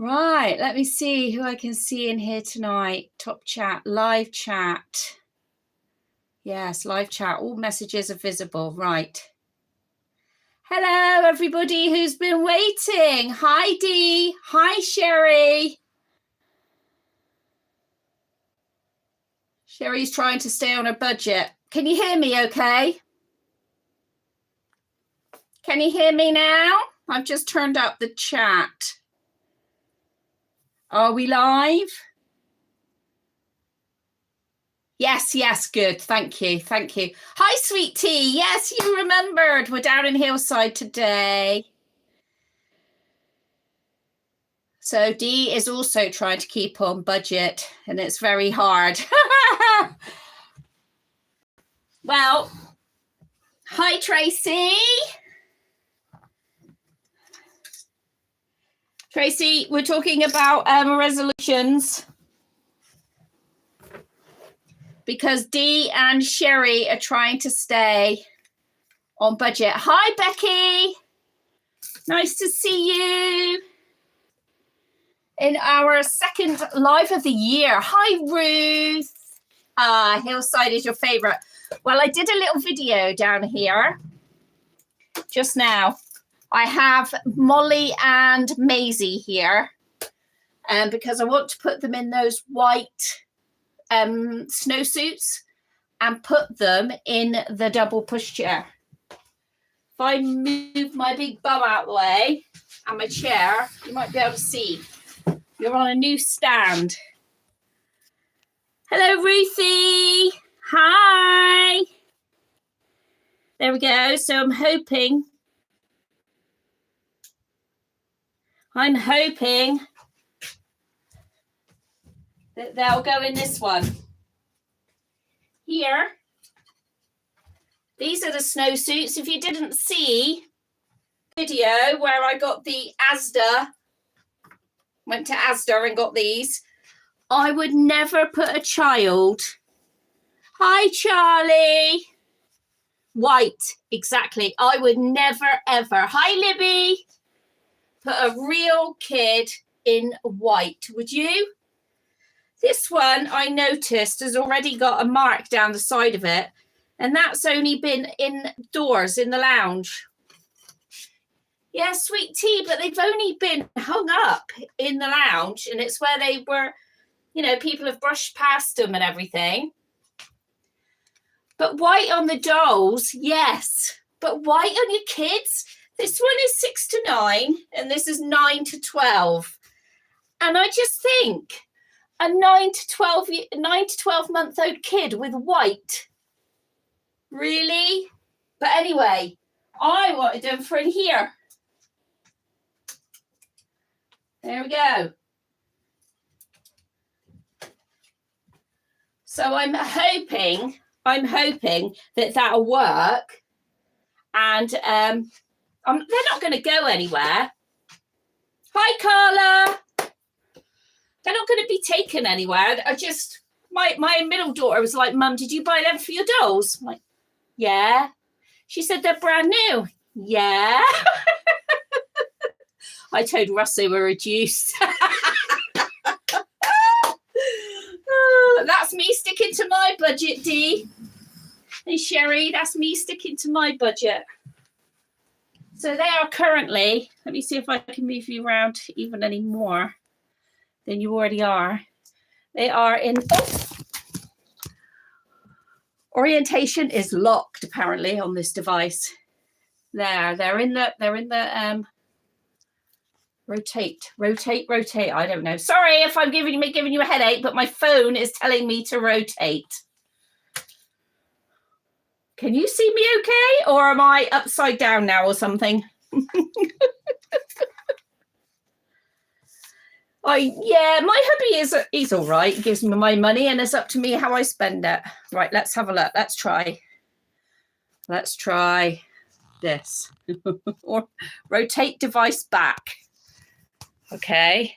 Right, let me see who I can see in here tonight. Top chat, live chat. Yes, live chat. All messages are visible. Right. Hello, everybody who's been waiting. Hi, Dee. Hi, Sherry. Sherry's trying to stay on her budget. Can you hear me okay? Can you hear me now? I've just turned up the chat. Are we live? Yes, good. Thank you. Hi, sweet tea. Yes, you remembered. We're down in Hillside today. So Dee is also trying to keep on budget, and it's very hard. Well, hi, Tracy. Tracy, we're talking about resolutions because Dee and Sherry are trying to stay on budget. Hi, Becky. Nice to see you in our second live of the year. Hi, Ruth. Hillside is your favorite. Well, I did a little video down here just now. I have Molly and Maisie here because I want to put them in those white snowsuits and put them in the double pushchair. If I move my big bum out of the way and my chair, you might be able to see. You're on a new stand. Hello, Ruthie. Hi. There we go. So I'm hoping that they'll go in this one. Here. These are the snowsuits. If you didn't see the video where I got the Asda, went to Asda and got these, I would never put a child. Hi, Charlie. White, exactly. I would never, ever. Hi, Libby. Put a real kid in white, would you? This one, I noticed, has already got a mark down the side of it, and that's only been indoors in the lounge. Yeah, sweet tea, but they've only been hung up in the lounge, and it's where they were, you know, people have brushed past them and everything. But white on the dolls, yes. But white on your kids? This one is 6 to 9, and this is 9 to 12. And I just think a 9 to 12 month old kid with white. Really? But anyway, I wanted them for in here. There we go. So I'm hoping that that'll work. And they're not going to go anywhere. Hi, Carla. They're not going to be taken anywhere. I just, my middle daughter was like, Mum, did you buy them for your dolls? I'm like, yeah. She said they're brand new. Yeah. I told Russ they were reduced. That's me sticking to my budget, Dee. Hey, Sherry, that's me sticking to my budget. So they are currently, let me see if I can move you around even any more than you already are. They are in, orientation is locked apparently on this device. They're in the rotate. I don't know. Sorry if I'm giving you a headache, but my phone is telling me to rotate. Can you see me okay? Or am I upside down now or something? Yeah, my hubby he's all right. He gives me my money and it's up to me how I spend it. Right, let's have a look. Let's try this. Or rotate device back. Okay.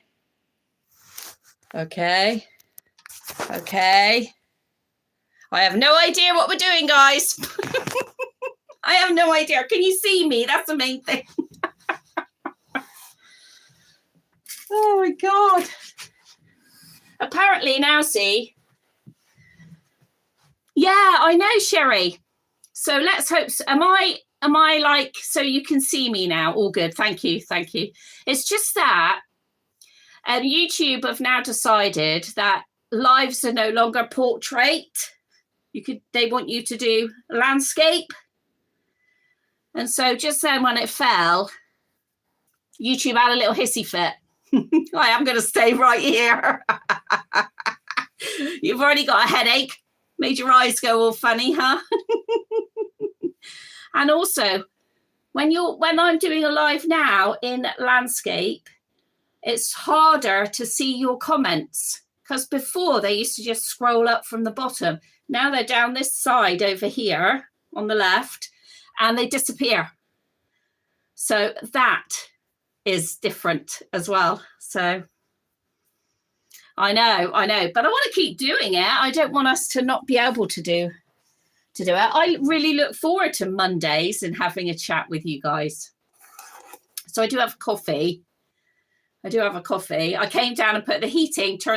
I have no idea what we're doing, guys. I have no idea. Can you see me? That's the main thing. Oh my God. Apparently now, see. Yeah, I know, Sherry. So let's hope. So. Am I like, so you can see me now? All good. Thank you. Thank you. It's just that YouTube have now decided that lives are no longer portrait. They want you to do landscape. And so just then when it fell, YouTube had a little hissy fit. I am going to stay right here. You've already got a headache. Made your eyes go all funny, huh? And also, when I'm doing a live now in landscape, it's harder to see your comments, because before they used to just scroll up from the bottom. Now they're down this side over here on the left, and they disappear. So that is different as well. So I know, but I want to keep doing it. I don't want us to not be able to do it. I really look forward to Mondays and having a chat with you guys. So I do have coffee. I came down and turned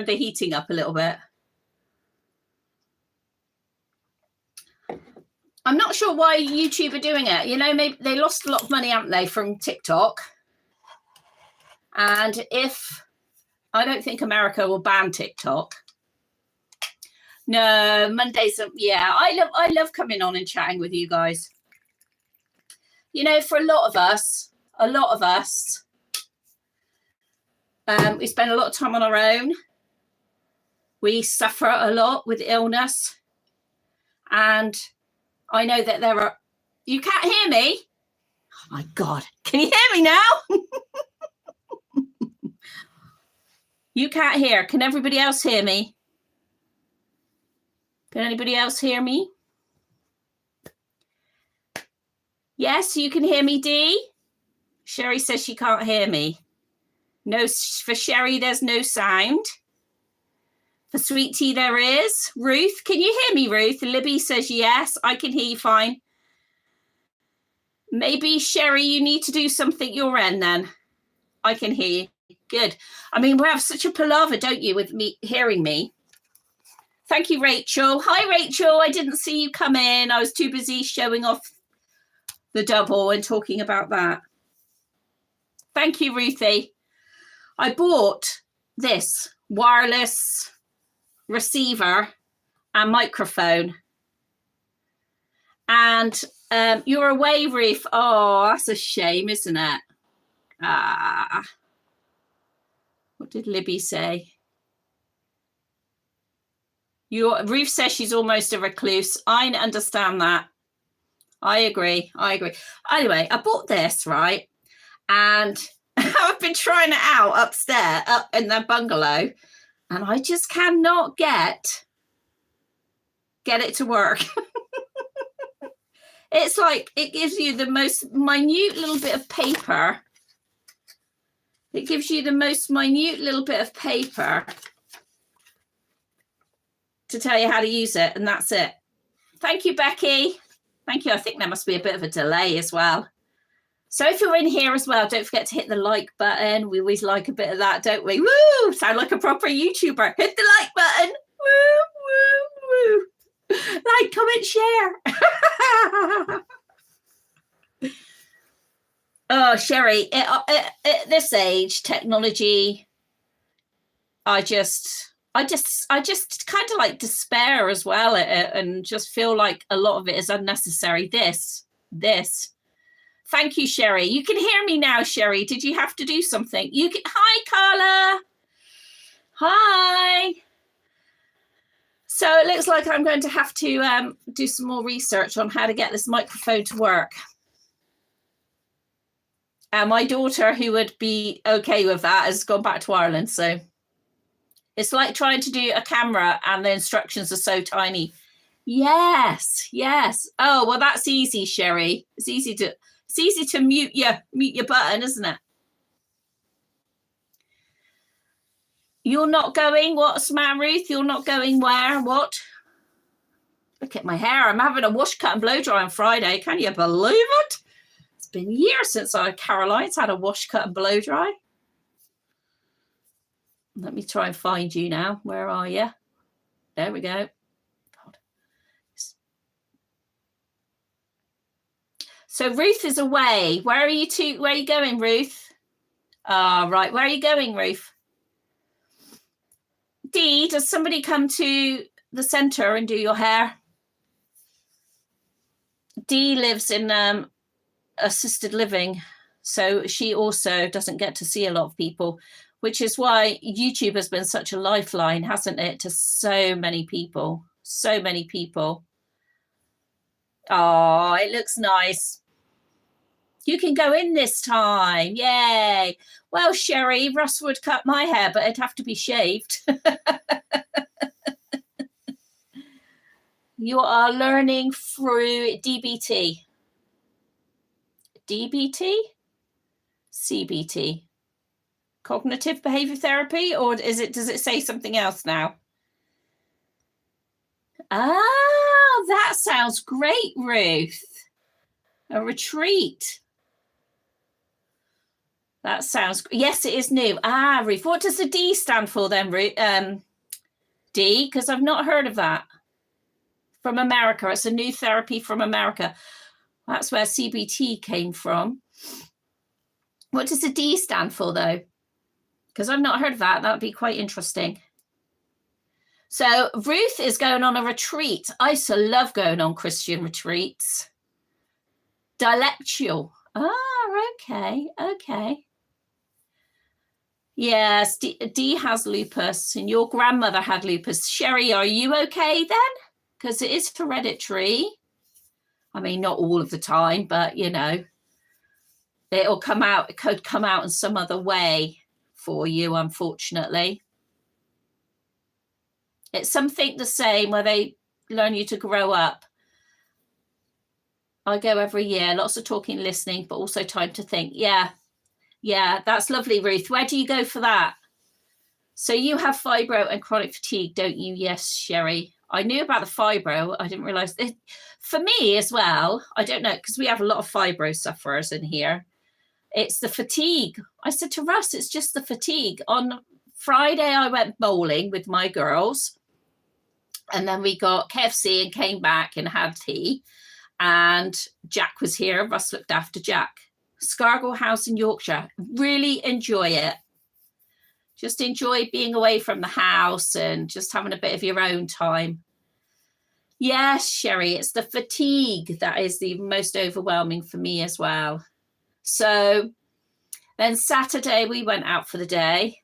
the heating up a little bit. I'm not sure why YouTube are doing it. You know, maybe they lost a lot of money, haven't they, from TikTok? And I don't think America will ban TikTok. No, Mondays. Yeah, I love coming on and chatting with you guys. You know, for a lot of us, we spend a lot of time on our own. We suffer a lot with illness. And I know that you can't hear me. Oh my God. Can you hear me now? You can't hear. Can everybody else hear me? Can anybody else hear me? Yes, you can hear me, Dee? Sherry says she can't hear me. No, for Sherry, there's no sound. For Sweet Tea, there is. Ruth, can you hear me, Ruth? Libby says yes, I can hear you fine. Maybe, Sherry, you need to do something your end then. I can hear you. Good. I mean, we have such a palaver, don't you, with me hearing me? Thank you, Rachel. Hi, Rachel. I didn't see you come in. I was too busy showing off the double and talking about that. Thank you, Ruthie. I bought this wireless receiver and microphone. And you're away, Ruth. Oh, that's a shame, isn't it? What did Libby say? Ruth says she's almost a recluse. I understand that. I agree. Anyway, I bought this, right? And I've been trying it out upstairs, up in the bungalow, and I just cannot get it to work. It's like it gives you the most minute little bit of paper. It gives you the most minute little bit of paper to tell you how to use it, and that's it. Thank you, Becky. Thank you. I think there must be a bit of a delay as well. So if you're in here as well, don't forget to hit the like button. We always like a bit of that, don't we? Woo! Sound like a proper YouTuber. Hit the like button. Woo, woo, woo. Like, comment, share. Oh, Sherry, at this age, technology, I just kind of like despair as well, and just feel like a lot of it is unnecessary. This. Thank you, Sherry. You can hear me now, Sherry. Did you have to do something? Hi, Carla. Hi. So it looks like I'm going to have to do some more research on how to get this microphone to work. My daughter, who would be okay with that, has gone back to Ireland. So it's like trying to do a camera and the instructions are so tiny. Yes. Oh, well, that's easy, Sherry. It's easy to mute your button, isn't it? You're not going? What's man, Ruth? You're not going where? What? Look at my hair. I'm having a wash, cut and blow dry on Friday. Can you believe it? It's been years since Caroline's had a wash, cut and blow dry. Let me try and find you now. Where are you? There we go. So Ruth is away. Where are you two? Where are you going, Ruth? Right. Where are you going, Ruth? Dee, does somebody come to the centre and do your hair? Dee lives in assisted living, so she also doesn't get to see a lot of people, which is why YouTube has been such a lifeline, hasn't it, to so many people. So many people. Oh, it looks nice. You can go in this time. Yay. Well, Sherry, Russ would cut my hair, but it'd have to be shaved. You are learning through DBT. DBT? CBT? Cognitive behavior therapy? Or does it say something else now? Ah, that sounds great, Ruth. A retreat. That sounds, yes, it is new. Ah, Ruth, what does the D stand for then, Ruth? D, because I've not heard of that. From America. It's a new therapy from America. That's where CBT came from. What does the D stand for, though? Because I've not heard of that. That would be quite interesting. So Ruth is going on a retreat. I used to love going on Christian retreats. Dialectual. Oh, okay. Okay. Yes, D has lupus, and your grandmother had lupus. Sherry, are you okay then? Because it is hereditary. I mean, not all of the time, but, you know, it'll come out. It could come out in some other way for you, unfortunately. It's something the same where they learn you to grow up. I go every year, lots of talking, listening, but also time to think. Yeah. Yeah, that's lovely, Ruth. Where do you go for that? So you have fibro and chronic fatigue, don't you? Yes, Sherry. I knew about the fibro. I didn't realize it. For me as well, I don't know, because we have a lot of fibro sufferers in here. It's the fatigue. I said to Russ, it's just the fatigue. On Friday, I went bowling with my girls. And then we got KFC and came back and had tea. And Jack was here. Russ looked after Jack. Scargill House in Yorkshire. Really enjoy it. Just enjoy being away from the house and just having a bit of your own time. Yes, Sherry, it's the fatigue that is the most overwhelming for me as well. So then Saturday we went out for the day.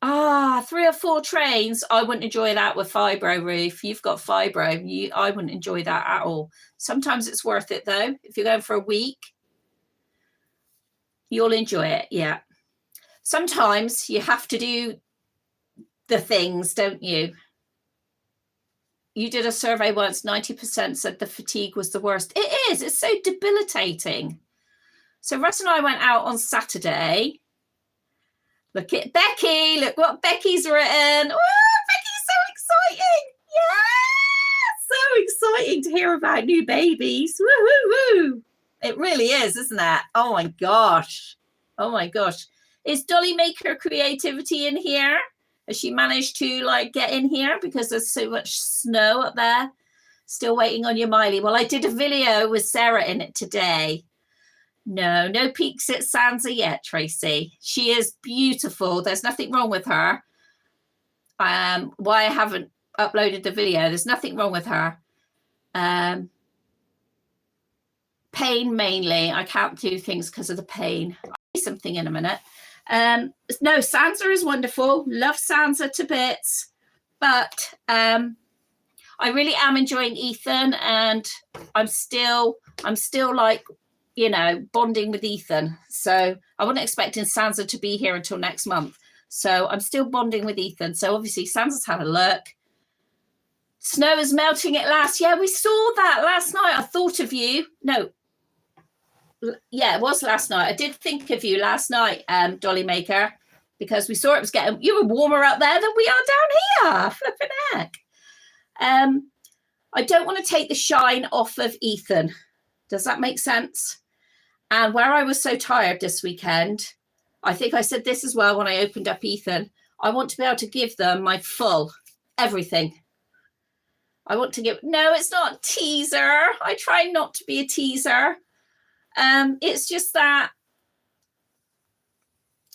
3 or 4 trains. I wouldn't enjoy that with fibro, Ruth. You've got fibro. I wouldn't enjoy that at all. Sometimes it's worth it, though. If you're going for a week, you'll enjoy it. Yeah. Sometimes you have to do the things, don't you? You did a survey once, 90% said the fatigue was the worst. It is. It's so debilitating. So Russ and I went out on Saturday. Look at Becky. Look what Becky's written. Oh, Becky's so exciting. Yeah, so exciting to hear about new babies. Woo-hoo-hoo. It really is, isn't it? Oh, my gosh. Oh, my gosh. Is Dolly Maker Creativity in here? Has she managed to, like, get in here? Because there's so much snow up there. Still waiting on your Miley. Well, I did a video with Sarah in it today. No peeks at Sansa yet, Tracy. She is beautiful. There's nothing wrong with her. Why I haven't uploaded the video, there's nothing wrong with her. Pain mainly. I can't do things because of the pain. I'll say something in a minute. No, Sansa is wonderful. Love Sansa to bits. But I really am enjoying Ethan, and I'm still like, you know, bonding with Ethan. So I wasn't expecting Sansa to be here until next month. So I'm still bonding with Ethan. So obviously Sansa's had a look. Snow is melting at last. Yeah, we saw that last night. I thought of you. No. Yeah, it was last night. I did think of you last night, Dolly Maker, because we saw it was getting, you were warmer up there than we are down here. Flipping heck. I don't want to take the shine off of Ethan. Does that make sense? And where I was so tired this weekend, I think I said this as well when I opened up Ethan, I want to be able to give them my full everything. I want to give, no, it's not a teaser. I try not to be a teaser. It's just that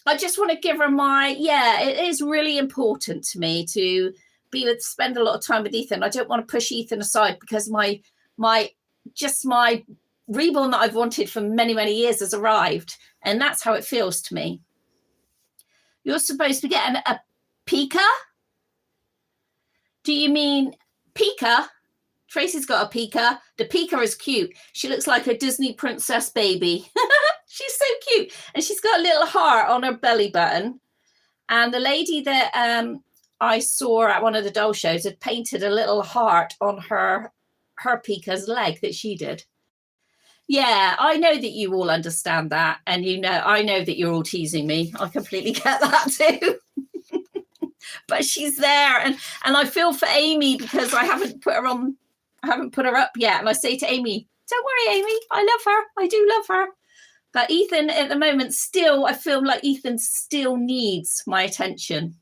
I just want to give her my, it is really important to me to spend a lot of time with Ethan. I don't want to push Ethan aside because my reborn that I've wanted for many, many years has arrived. And that's how it feels to me. You're supposed to be getting a Pika? Do you mean Pika? Tracy's got a Pika. The Pika is cute. She looks like a Disney princess baby. She's so cute. And she's got a little heart on her belly button. And the lady that I saw at one of the doll shows had painted a little heart on her Pika's leg that she did. Yeah, I know that you all understand that. And I know that you're all teasing me. I completely get that too. But she's there. And I feel for Amy because I haven't put her up yet. And I say to Amy, don't worry, Amy, I love her. I do love her. But Ethan at the moment I feel like Ethan still needs my attention.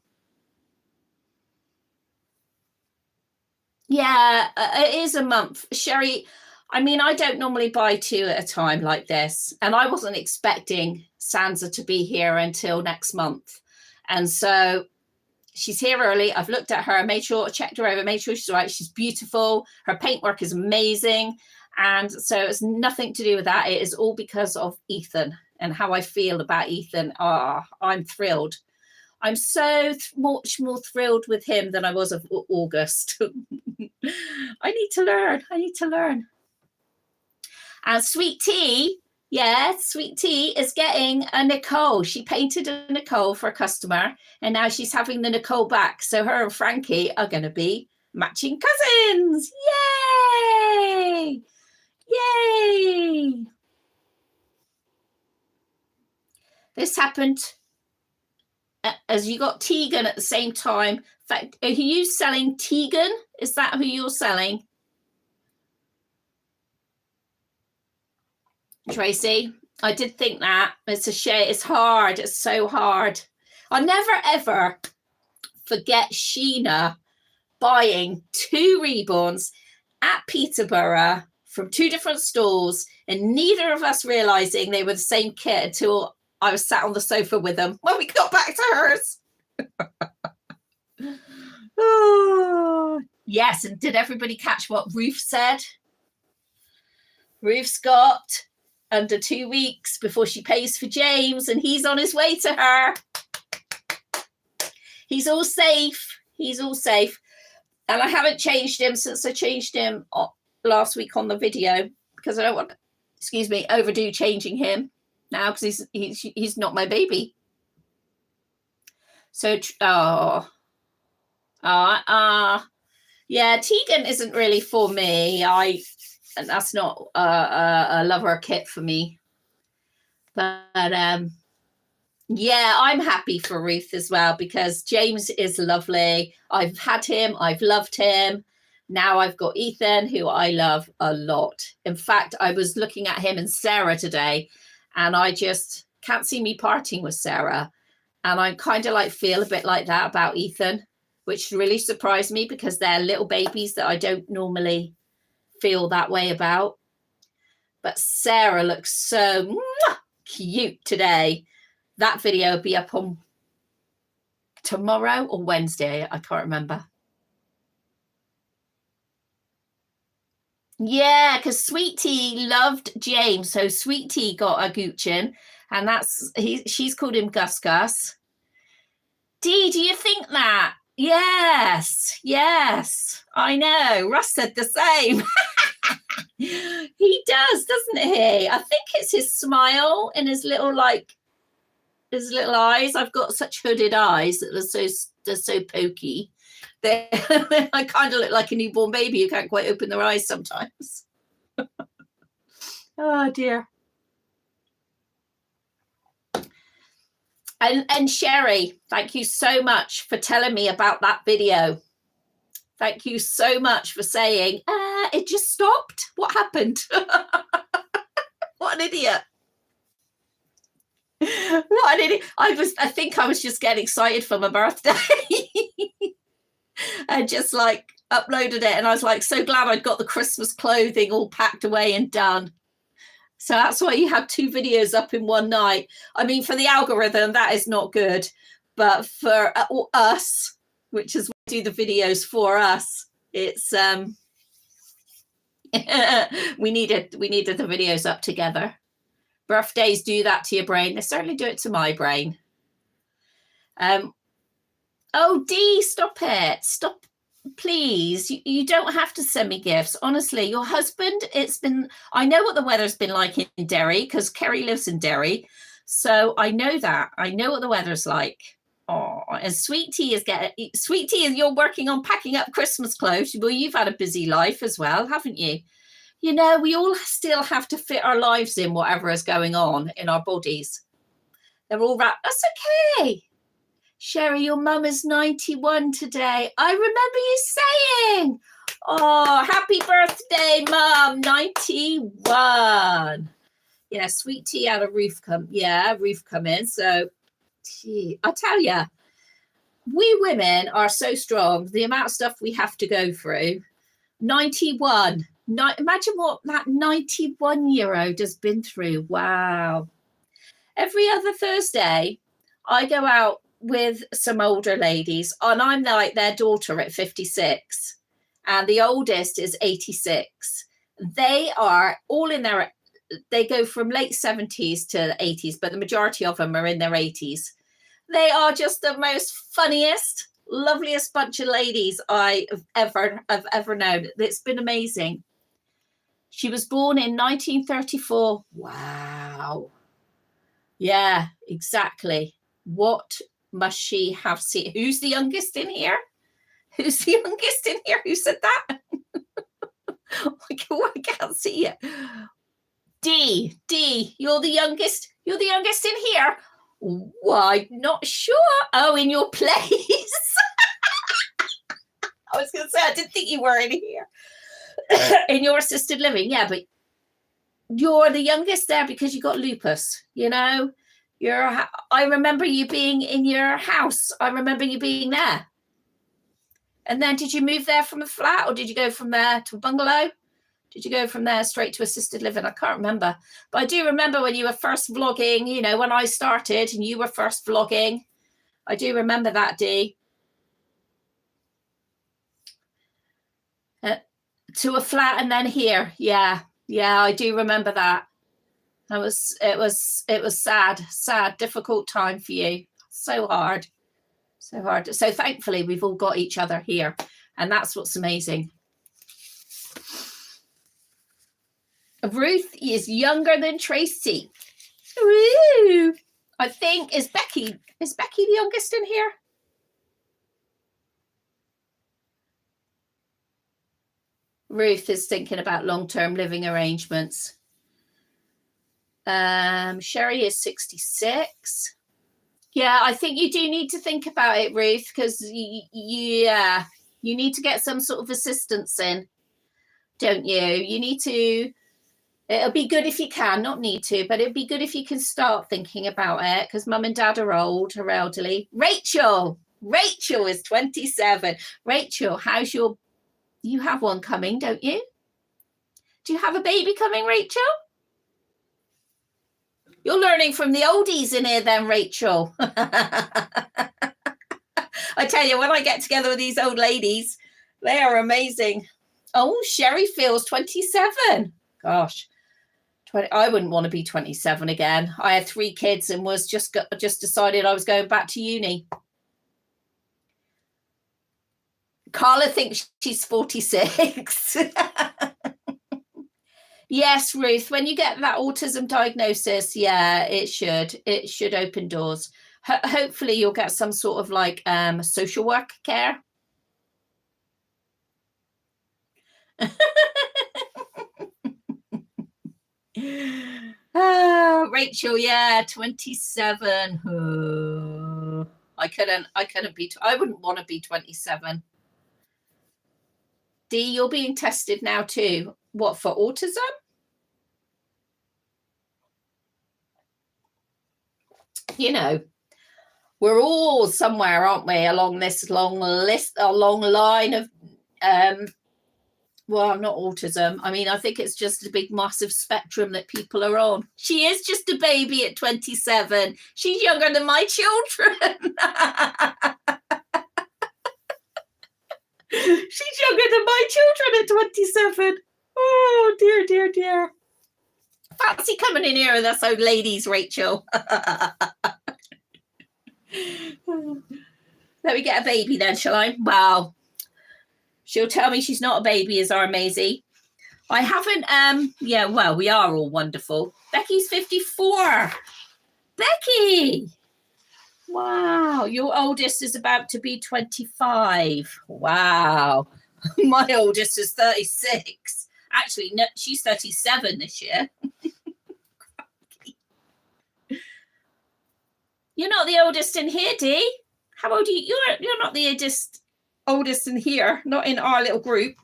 Yeah, it is a month. Sherry, I mean, I don't normally buy 2 at a time like this. And I wasn't expecting Sansa to be here until next month. And so she's here early. I've looked at her, checked her over, made sure she's right. She's beautiful. Her paintwork is amazing. And so it's nothing to do with that. It is all because of Ethan and how I feel about Ethan. I'm thrilled. I'm so much more thrilled with him than I was of August. I need to learn. And Sweet Tea, Sweet Tea is getting a Nicole. She painted a Nicole for a customer, and now she's having the Nicole back. So her and Frankie are going to be matching cousins. Yay! Yay! This happened as you got Tegan at the same time. In fact, are you selling Tegan? Is that who you're selling? Tracy, I did think that. It's a shame. It's hard. It's so hard. I'll never, ever forget Sheena buying 2 reborns at Peterborough from 2 different stores and neither of us realizing they were the same kit until I was sat on the sofa with them when we got back to hers. Oh, yes. And did everybody catch what Ruth said? Ruth's got under 2 weeks before she pays for James, and he's on his way to her. He's all safe. And I haven't changed him since I changed him last week on the video because I don't want to, overdo changing him now because he's not my baby. So, Tegan isn't really for me. And that's not a lover kit for me. But I'm happy for Ruth as well because James is lovely. I've had him. I've loved him. Now I've got Ethan, who I love a lot. In fact, I was looking at him and Sarah today, and I just can't see me parting with Sarah. And I kind of feel a bit like that about Ethan, which really surprised me because they're little babies that I don't normally feel that way about. But Sarah looks so cute today. That video will be up on tomorrow or Wednesday. I can't remember. Yeah, because Sweet Tea loved James. So Sweet Tea got a Gucci, and she's called him Gus Gus. Dee, do you think that? Yes, I know. Russ said the same. He does, doesn't he? I think it's his smile and his little eyes. I've got such hooded eyes that they're so pokey. I kind of look like a newborn baby who can't quite open their eyes sometimes. Oh dear. And Sherry, thank you so much for telling me about that video. Thank you so much for saying, it just stopped. What happened? What an idiot. What an idiot. I think I was just getting excited for my birthday. And just like uploaded it, and I was like so glad I'd got the Christmas clothing all packed away and done. So that's why you had 2 videos up in one night. I mean, for the algorithm, that is not good. But for us, which is what we do the videos for us, it's we needed the videos up together. Birthdays do that to your brain. They certainly do it to my brain. Oh, Dee, stop it. Stop, please. You don't have to send me gifts. Honestly, your husband, I know what the weather's been like in Derry because Kerry lives in Derry. So I know that. I know what the weather's like. Oh, and Sweet Tea you're working on packing up Christmas clothes. Well, you've had a busy life as well, haven't you? You know, we all still have to fit our lives in whatever is going on in our bodies. They're all wrapped. That's okay. Sherry, your mum is 91 today. I remember you saying. Oh, happy birthday, Mum. 91. Yeah, Sweet Tea had a roof come in. So, I tell you, we women are so strong. The amount of stuff we have to go through. 91. Imagine what that 91-year-old has been through. Wow. Every other Thursday, I go out with some older ladies, and I'm like their daughter at 56, and the oldest is 86. They are all they go from late 70s to the 80s, but the majority of them are in their 80s. They are just the most funniest, loveliest bunch of ladies I've ever known. It's been amazing. She was born in 1934. Wow. Yeah, exactly. What must she have seen? Who's the youngest in here? Who's the youngest in here? Who said that? I can't see it. D, you're the youngest. You're the youngest in here. Well, I'm not sure. Oh, in your place. I was going to say, I didn't think you were in here. In your assisted living, yeah, but you're the youngest there because you got lupus, you know. I remember you being in your house. I remember you being there. And then did you move there from a flat, or did you go from there to a bungalow? Did you go from there straight to assisted living? I can't remember. But I do remember when you were first vlogging, you know, when I started and you were first vlogging. I do remember that, Dee. To a flat and then here. Yeah, I do remember that. It was sad, difficult time for you. So hard. So thankfully we've all got each other here, and that's what's amazing. Ruth is younger than Tracy. Woo! I think is Becky the youngest in here? Ruth is thinking about long-term living arrangements. Sherry is 66. Yeah, I think you do need to think about it, Ruth, because you need to get some sort of assistance in, don't you? You need to. It'll be good if you can, not need to, but it'd be good if you can start thinking about it, because Mum and Dad are elderly. Rachel is 27. Rachel, you have one coming, don't you? Do you have a baby coming, Rachel? You're learning from the oldies in here then, Rachel. I tell you, when I get together with these old ladies, they are amazing. Oh, Sherry feels 27. Gosh, I wouldn't want to be 27 again. I had 3 kids and was just decided I was going back to uni. Carla thinks she's 46. Yes, Ruth, when you get that autism diagnosis, yeah, it should open doors. Hopefully you'll get some sort of like social work care. Rachel, yeah, 27. Oh, I wouldn't want to be 27. Dee, you're being tested now too. What, for autism? you know, we're all somewhere, aren't we, along this long line of, well, not autism. I mean, I think it's just a big, massive spectrum that people are on. She is just a baby at 27. She's younger than my children. She's younger than my children at 27. Oh, dear, dear, dear. Fancy coming in here with us old ladies, Rachel. Let me get a baby then, shall I? Wow. She'll tell me she's not a baby, is our Maisie. I haven't, yeah, well, we are all wonderful. Becky's 54. Becky! Wow, your oldest is about to be 25. Wow. My oldest is 36. Actually, no, she's 37 this year. You're not the oldest in here, Dee. How old are you? You're not the oldest in here, not in our little group.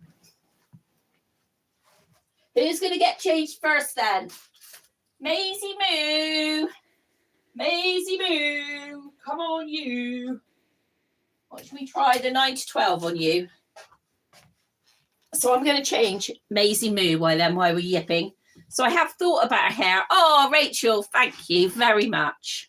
Who's going to get changed first then? Maisie Moo. Maisie Moo. Come on, you. Watch me try the 9 to 12 on you. So I'm going to change Maisie Moo while we're yipping. So I have thought about her hair. Oh, Rachel, thank you very much.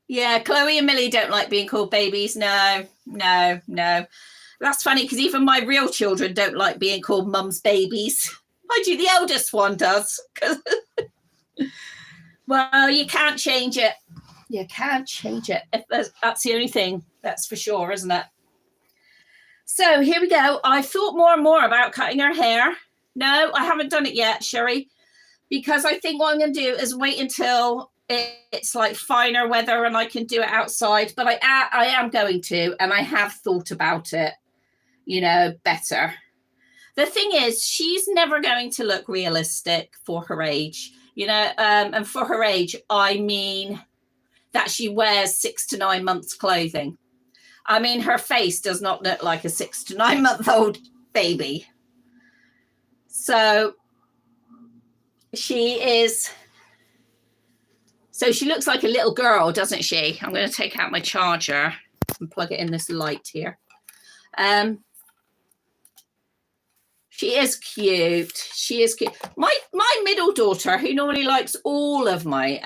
Yeah, Chloe and Millie don't like being called babies. No. That's funny because even my real children don't like being called mum's babies. Mind you, the eldest one does. Well, you can't change it. You can't change it. That's the only thing. That's for sure, isn't it? So here we go. I've thought more and more about cutting her hair. No, I haven't done it yet, Sherry, because I think what I'm going to do is wait until it's like finer weather and I can do it outside. But I am going to, and I have thought about it, you know, better. The thing is, she's never going to look realistic for her age, you know, and for her age, I mean that she wears 6 to 9 months clothing. I mean, her face does not look like a 6 to 9 month old baby. So she looks like a little girl, doesn't she? I'm going to take out my charger and plug it in this light here. She is cute. She is cute. My middle daughter, who normally likes all of my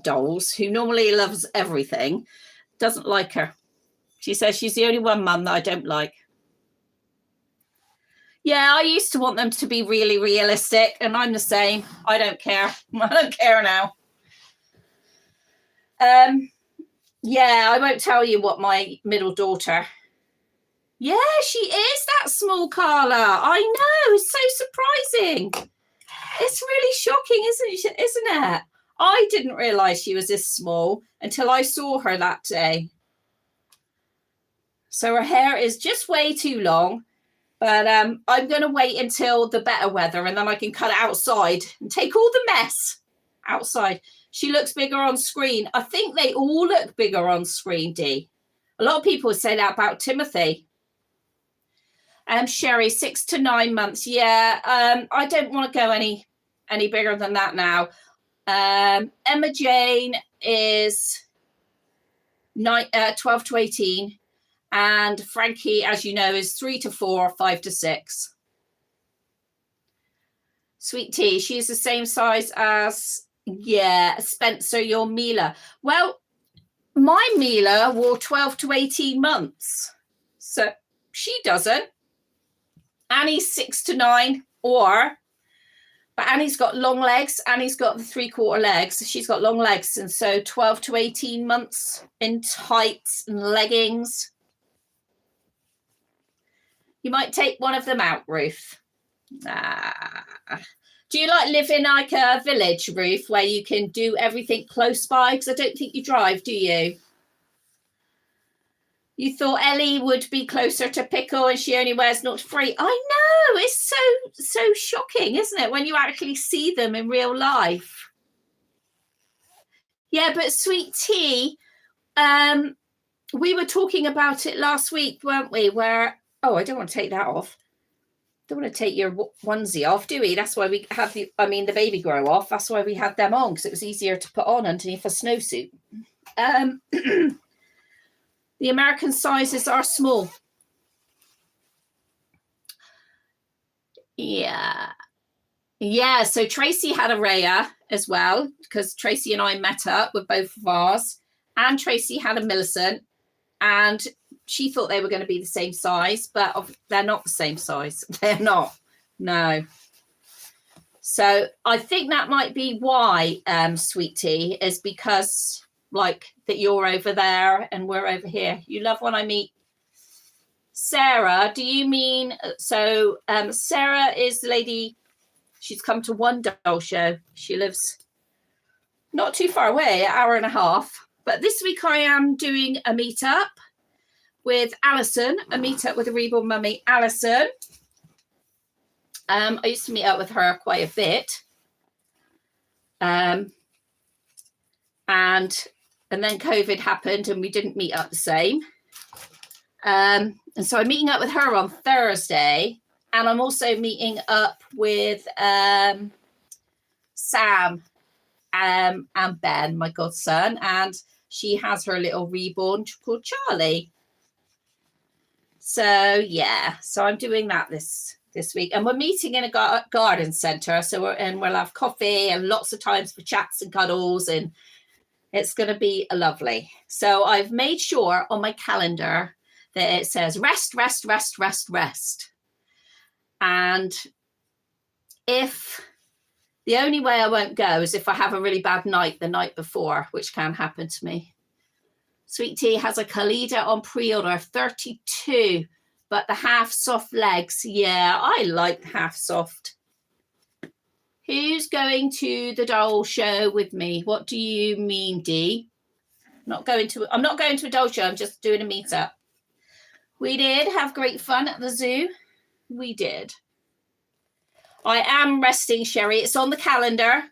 dolls, who normally loves everything, doesn't like her. She says she's the only one, Mum, that I don't like. Yeah, I used to want them to be really realistic, and I'm the same. I don't care. I don't care now. Yeah, I won't tell you what my middle daughter. Yeah, she is that small, Carla. I know. It's so surprising. It's really shocking, isn't it? I didn't realise she was this small until I saw her that day. So her hair is just way too long. But I'm going to wait until the better weather and then I can cut it outside and take all the mess outside. She looks bigger on screen. I think they all look bigger on screen, Dee. A lot of people say that about Timothy. Sherry, 6 to 9 months. Yeah, I don't want to go any bigger than that now. Emma Jane is 12 to 18. And Frankie, as you know, is 3 to 4, 5 to 6. Sweet Tea, she's the same size as, yeah, Spencer, your Mila. Well, my Mila wore 12 to 18 months. So she doesn't. Annie's 6 to 9, but Annie's got long legs. Annie's got the 3/4 legs. She's got long legs. And so 12 to 18 months in tights and leggings. You might take one of them out, Ruth. Do you live in like a village, Ruth, where you can do everything close by? Because I don't think you drive, do you? You thought Ellie would be closer to Pickle and she only wears 0 to 3. I know, it's so shocking, isn't it, when you actually see them in real life? Yeah, but Sweet Tea, we were talking about it last week, weren't we? Where, oh, I don't want to take that off. don't want to take your onesie off, do we? That's why we have the baby grow off. That's why we had them on, because it was easier to put on underneath a snowsuit. The American sizes are small. Yeah. Yeah, so Tracy had a Rhea as well, because Tracy and I met up with both of ours, and Tracy had a Millicent, and she thought they were going to be the same size, but they're not the same size. They're not. No. So I think that might be why, Sweetie, is because like that you're over there and we're over here. You love when I meet Sarah. Do you mean, so Sarah is the lady, she's come to one doll show. She lives not too far away, an hour and a half. But this week I am doing a meetup with Alison, a meetup with a reborn mummy, Alison. I used to meet up with her quite a bit. And then COVID happened and we didn't meet up the same. And so I'm meeting up with her on Thursday. And I'm also meeting up with Sam and Ben, my godson. And she has her little reborn called Charlie. So, yeah. So I'm doing that this week. And we're meeting in a garden centre. So we'll have coffee and lots of times for chats and cuddles. And it's going to be lovely. So I've made sure on my calendar that it says rest, rest, rest, rest, rest. And if the only way I won't go is if I have a really bad night the night before, which can happen to me. Sweet Tea has a Khalida on pre-order, 32, but the half soft legs. Yeah, I like half soft. Who's going to the doll show with me? What do you mean, Dee? I'm not going to a doll show. I'm just doing a meetup. We did have great fun at the zoo. We did. I am resting, Sherry. It's on the calendar.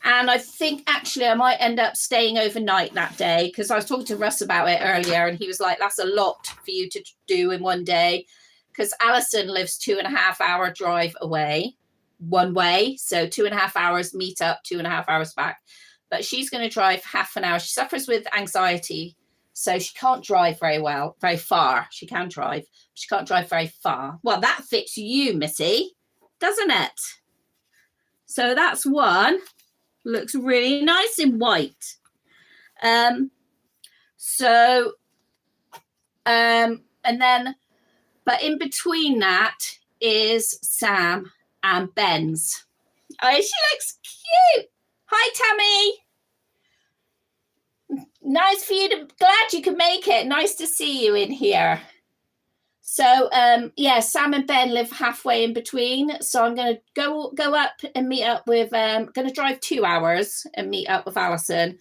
And I think actually I might end up staying overnight that day, because I was talking to Russ about it earlier and he was like, that's a lot for you to do in one day, because Alison lives 2.5 hour drive away one way. So 2.5 hours meet up, 2.5 hours back. But she's going to drive half an hour. She suffers with anxiety. So she can't drive very far. She can drive. She can't drive very far. Well, that fits you, Missy, doesn't it? So that's one. Looks really nice in white. And then, but in between that is Sam and Ben's. Oh, she looks cute. Hi, Tammy. Nice for you glad you could make it. Nice to see you in here. So, yeah, Sam and Ben live halfway in between. So I'm going to go up and meet up with, going to drive 2 hours and meet up with Alison.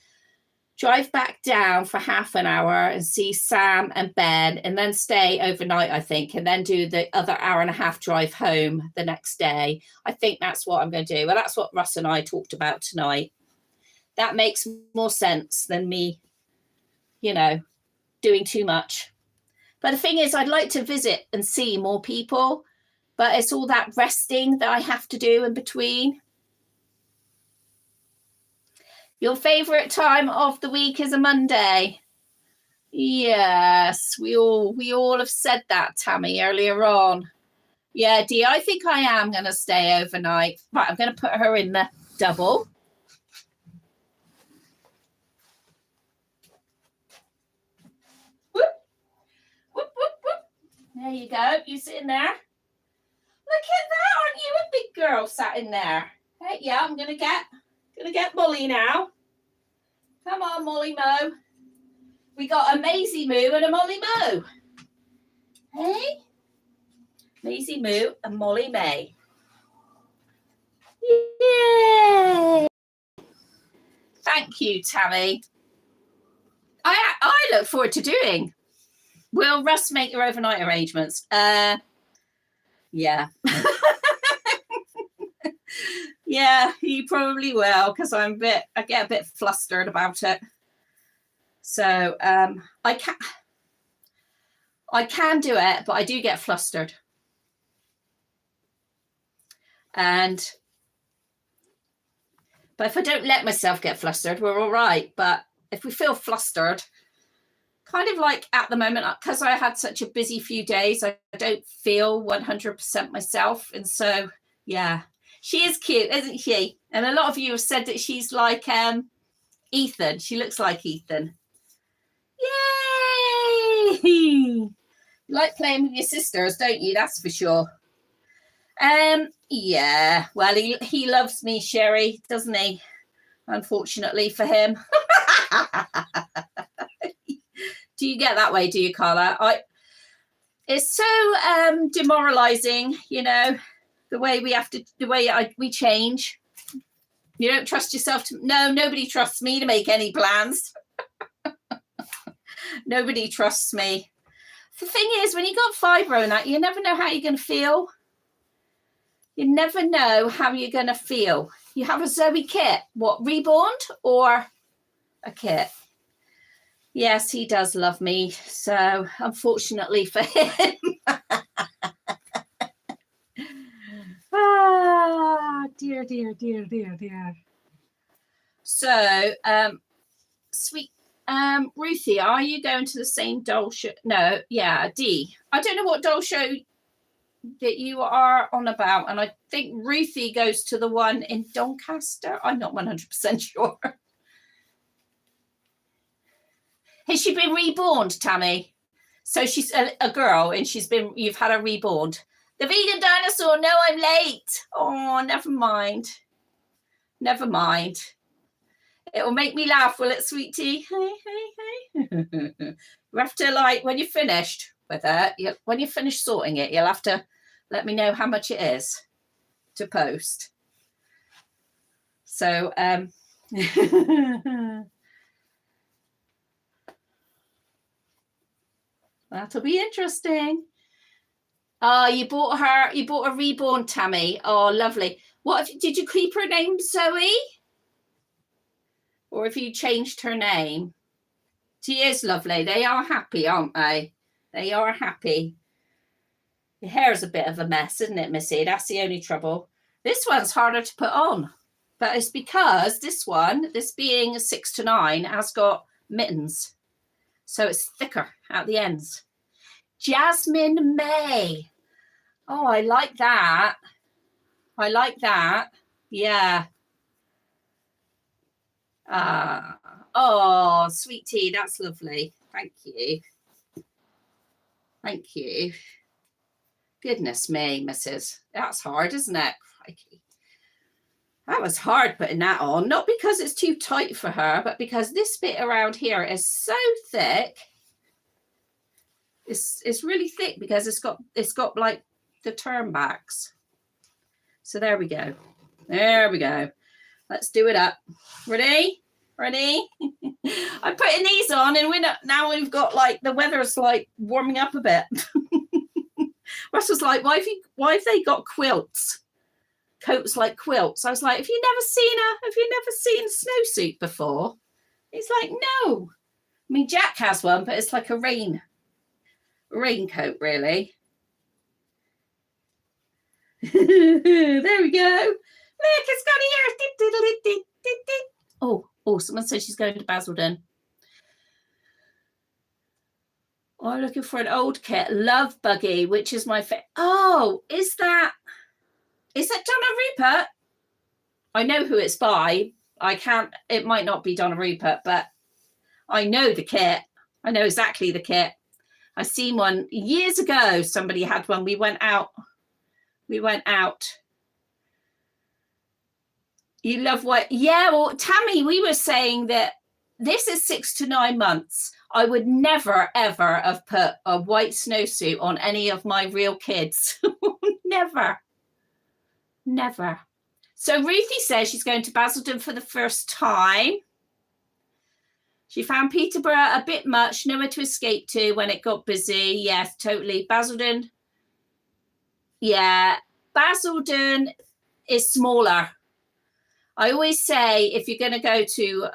Drive back down for half an hour and see Sam and Ben, and then stay overnight, I think, and then do the other hour and a half drive home the next day. I think that's what I'm going to do. Well, that's what Russ and I talked about tonight. That makes more sense than me, doing too much. But the thing is, I'd like to visit and see more people, but it's all that resting that I have to do in between. Your favourite time of the week is a Monday. Yes, we all have said that, Tammy, earlier on. Yeah, Dee, I think I am going to stay overnight. Right, I'm going to put her in the double. There you go. You sitting there? Look at that. Aren't you a big girl sat in there? Hey, yeah, I'm gonna get Molly now. Come on, Molly Mo. We got a Maisie Moo and a Molly Mo. Hey? Maisie Moo and Molly May. Yay! Thank you, Tammy. I look forward to doing. Will Russ make your overnight arrangements? Yeah. Yeah, he probably will, because I get a bit flustered about it. So I can do it, but I do get flustered. But if I don't let myself get flustered, we're all right. But if we feel flustered, kind of like at the moment, because I had such a busy few days, I don't feel 100% myself. And so, yeah, she is cute, isn't she? And a lot of you have said that she's like Ethan. She looks like Ethan. Yay! You like playing with your sisters, don't you? That's for sure. Yeah, well, he loves me, Sherry, doesn't he? Unfortunately for him. Do you get that way, do you, Carla? It's so demoralizing, you know, the way we change. You don't trust yourself to. No, nobody trusts me to make any plans. Nobody trusts me. The thing is, when you got fibro and that, you never know how you're going to feel. You never know how you're going to feel. You have a Zoe kit. What, reborn or a kit? Yes, he does love me. So, unfortunately for him. Dear. So, sweet Ruthie, are you going to the same doll show? No, yeah, D. I don't know what doll show that you are on about, and I think Ruthie goes to the one in Doncaster. I'm not 100% sure. Has she been reborn, Tammy? So she's a girl, and you've had her reborn. The vegan dinosaur. No, I'm late. Oh, never mind. Never mind. It will make me laugh, will it, sweetie? Hey. You have to, like, when you're finished with it, when you're finished sorting it, you'll have to let me know how much it is to post. So, that'll be interesting. Oh, you bought a reborn, Tammy. Oh, lovely. Did you keep her name Zoe? Or have you changed her name? She is lovely. They are happy, aren't they? They are happy. Your hair's a bit of a mess, isn't it, Missy? That's the only trouble. This one's harder to put on. But it's because this being a 6 to 9, has got mittens. So it's thicker at the ends. Jasmine May. Oh, I like that. Yeah. Oh, sweetie, that's lovely. Thank you. Goodness me, Mrs. That's hard, isn't it? Crikey. That was hard putting that on. Not because it's too tight for her, but because this bit around here is so thick. It's really thick because it's got like the turn backs. So there we go. Let's do it up. Ready? I'm putting these on, and now we've got, like, the weather's like warming up a bit. Russell's like, why have they got quilts? Coats like quilts. I was like, have you never seen a snowsuit before? He's like, no. I mean, Jack has one, but it's like a raincoat, really. There we go. Look, it's got here. Oh, someone says she's going to Basildon. Oh, I'm looking for an old kit. Love Buggy, which is my favorite. Oh, is that Donna Rupert? I know who it's by. It might not be Donna Rupert, but I know the kit. I know exactly the kit. I seen one years ago. Somebody had one. We went out. You love what? Yeah, well, Tammy, we were saying that this is 6 to 9 months. I would never, ever have put a white snowsuit on any of my real kids. Never. So Ruthie says she's going to Basildon for the first time. She found Peterborough a bit much, nowhere to escape to when it got busy. Yes, totally. Basildon. Yeah, Basildon is smaller. I always say, if you're going to go to,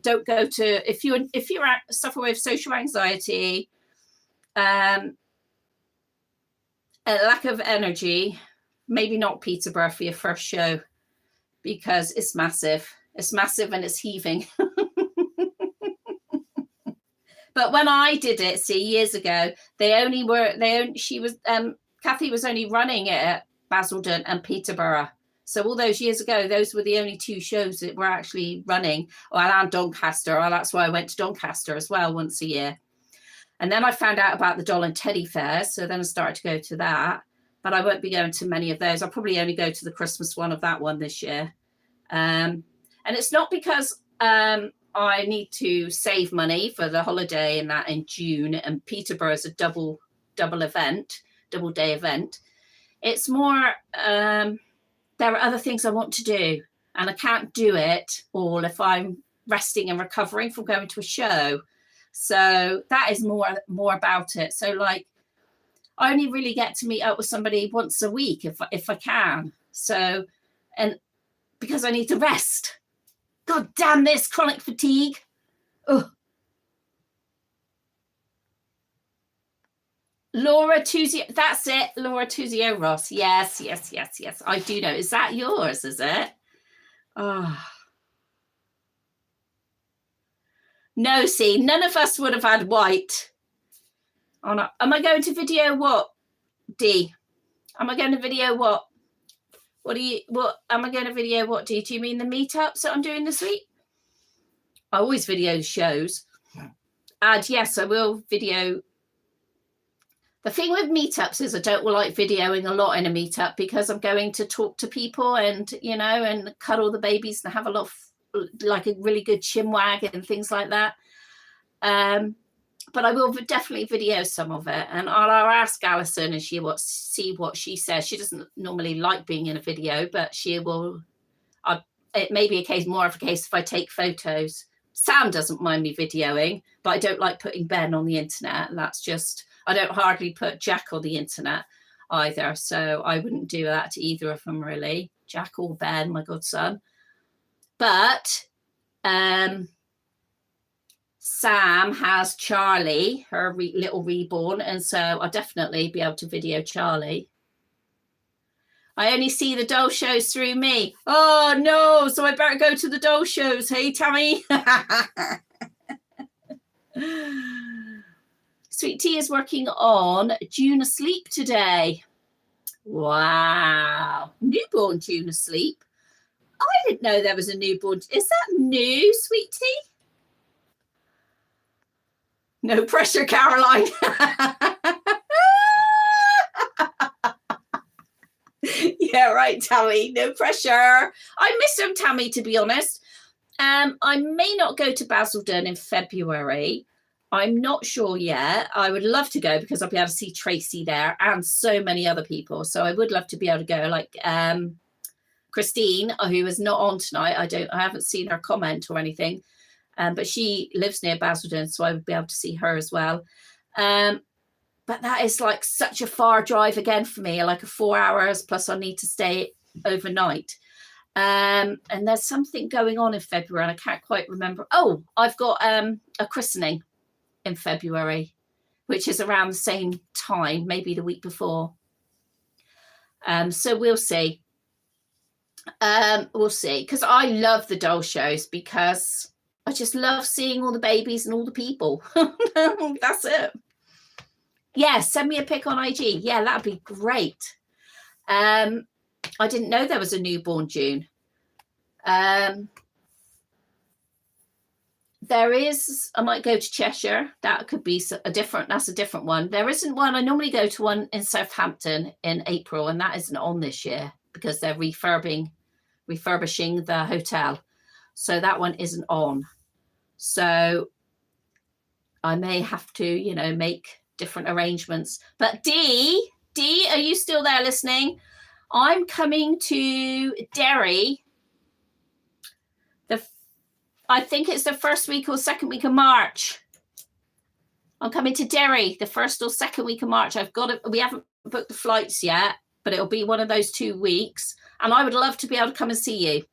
don't go to, if you're suffering with social anxiety, a lack of energy, maybe not Peterborough for your first show, because it's massive. It's massive and it's heaving. But when I did it, see, years ago, Kathy was only running it at Basildon and Peterborough. So all those years ago, those were the only two shows that were actually running. Well, and Doncaster. Well, that's why I went to Doncaster as well once a year. And then I found out about the Doll and Teddy fairs. So then I started to go to that. But I won't be going to many of those. I'll probably only go to the Christmas one of that one this year. And it's not because I need to save money for the holiday and that in June, and Peterborough is a double day event. It's more there are other things I want to do, and I can't do it all if I'm resting and recovering from going to a show. So that is more about it. So like I only really get to meet up with somebody once a week if I can. So, and because I need to rest. God damn this chronic fatigue. Ugh. Laura Tuzio, that's it. Laura Tuzio Ross. Yes. I do know. Is that yours, is it? Oh. No, see, none of us would have had white. Oh, no. Am I going to video what, D? Am I going to video what? What am I going to video what, D? Do you mean the meetups that I'm doing this week? I always video shows. And yes, I will video. The thing with meetups is I don't like videoing a lot in a meetup because I'm going to talk to people and, you know, and cuddle the babies and have a lot of, like a really good chin wag and things like that. But I will definitely video some of it, and I'll ask Alison and she will see what she says. She doesn't normally like being in a video, but she will. It may be more of a case if I take photos. Sam doesn't mind me videoing, but I don't like putting Ben on the internet. That's just, I don't hardly put Jack on the internet either, so I wouldn't do that to either of them really, Jack or Ben, my godson. But Sam has Charlie, her little reborn, and so I'll definitely be able to video Charlie. I only see the doll shows through me. Oh no, so I better go to the doll shows. Hey, Tammy. Sweet Tea is working on June Asleep today. Wow. Newborn June Asleep. I didn't know there was a newborn. Is that new, Sweet Tea? No pressure, Caroline. Yeah, right, Tammy. No pressure. I miss them, Tammy, to be honest. I may not go to Basildon in February. I'm not sure yet. I would love to go because I'll be able to see Tracy there and so many other people. So I would love to be able to go. Like Christine, who is not on tonight. I haven't seen her comment or anything. But she lives near Basildon, so I would be able to see her as well. But that is like such a far drive again for me, like 4 hours, plus I need to stay overnight. And there's something going on in February, and I can't quite remember. Oh, I've got a christening in February, which is around the same time, maybe the week before. So we'll see. We'll see, because I love the doll shows because I just love seeing all the babies and all the people. That's it. Yeah, send me a pic on IG. Yeah, that'd be great. I didn't know there was a newborn June. There is, I might go to Cheshire. That could be that's a different one. There isn't one. I normally go to one in Southampton in April, and that isn't on this year because they're refurbishing the hotel. So that one isn't on. So I may have to, you know, make different arrangements. But D, are you still there listening? I'm coming to Derry. I think it's the first week or second week of March. I'm coming to Derry the first or second week of March. We haven't booked the flights yet, but it'll be one of those 2 weeks. And I would love to be able to come and see you.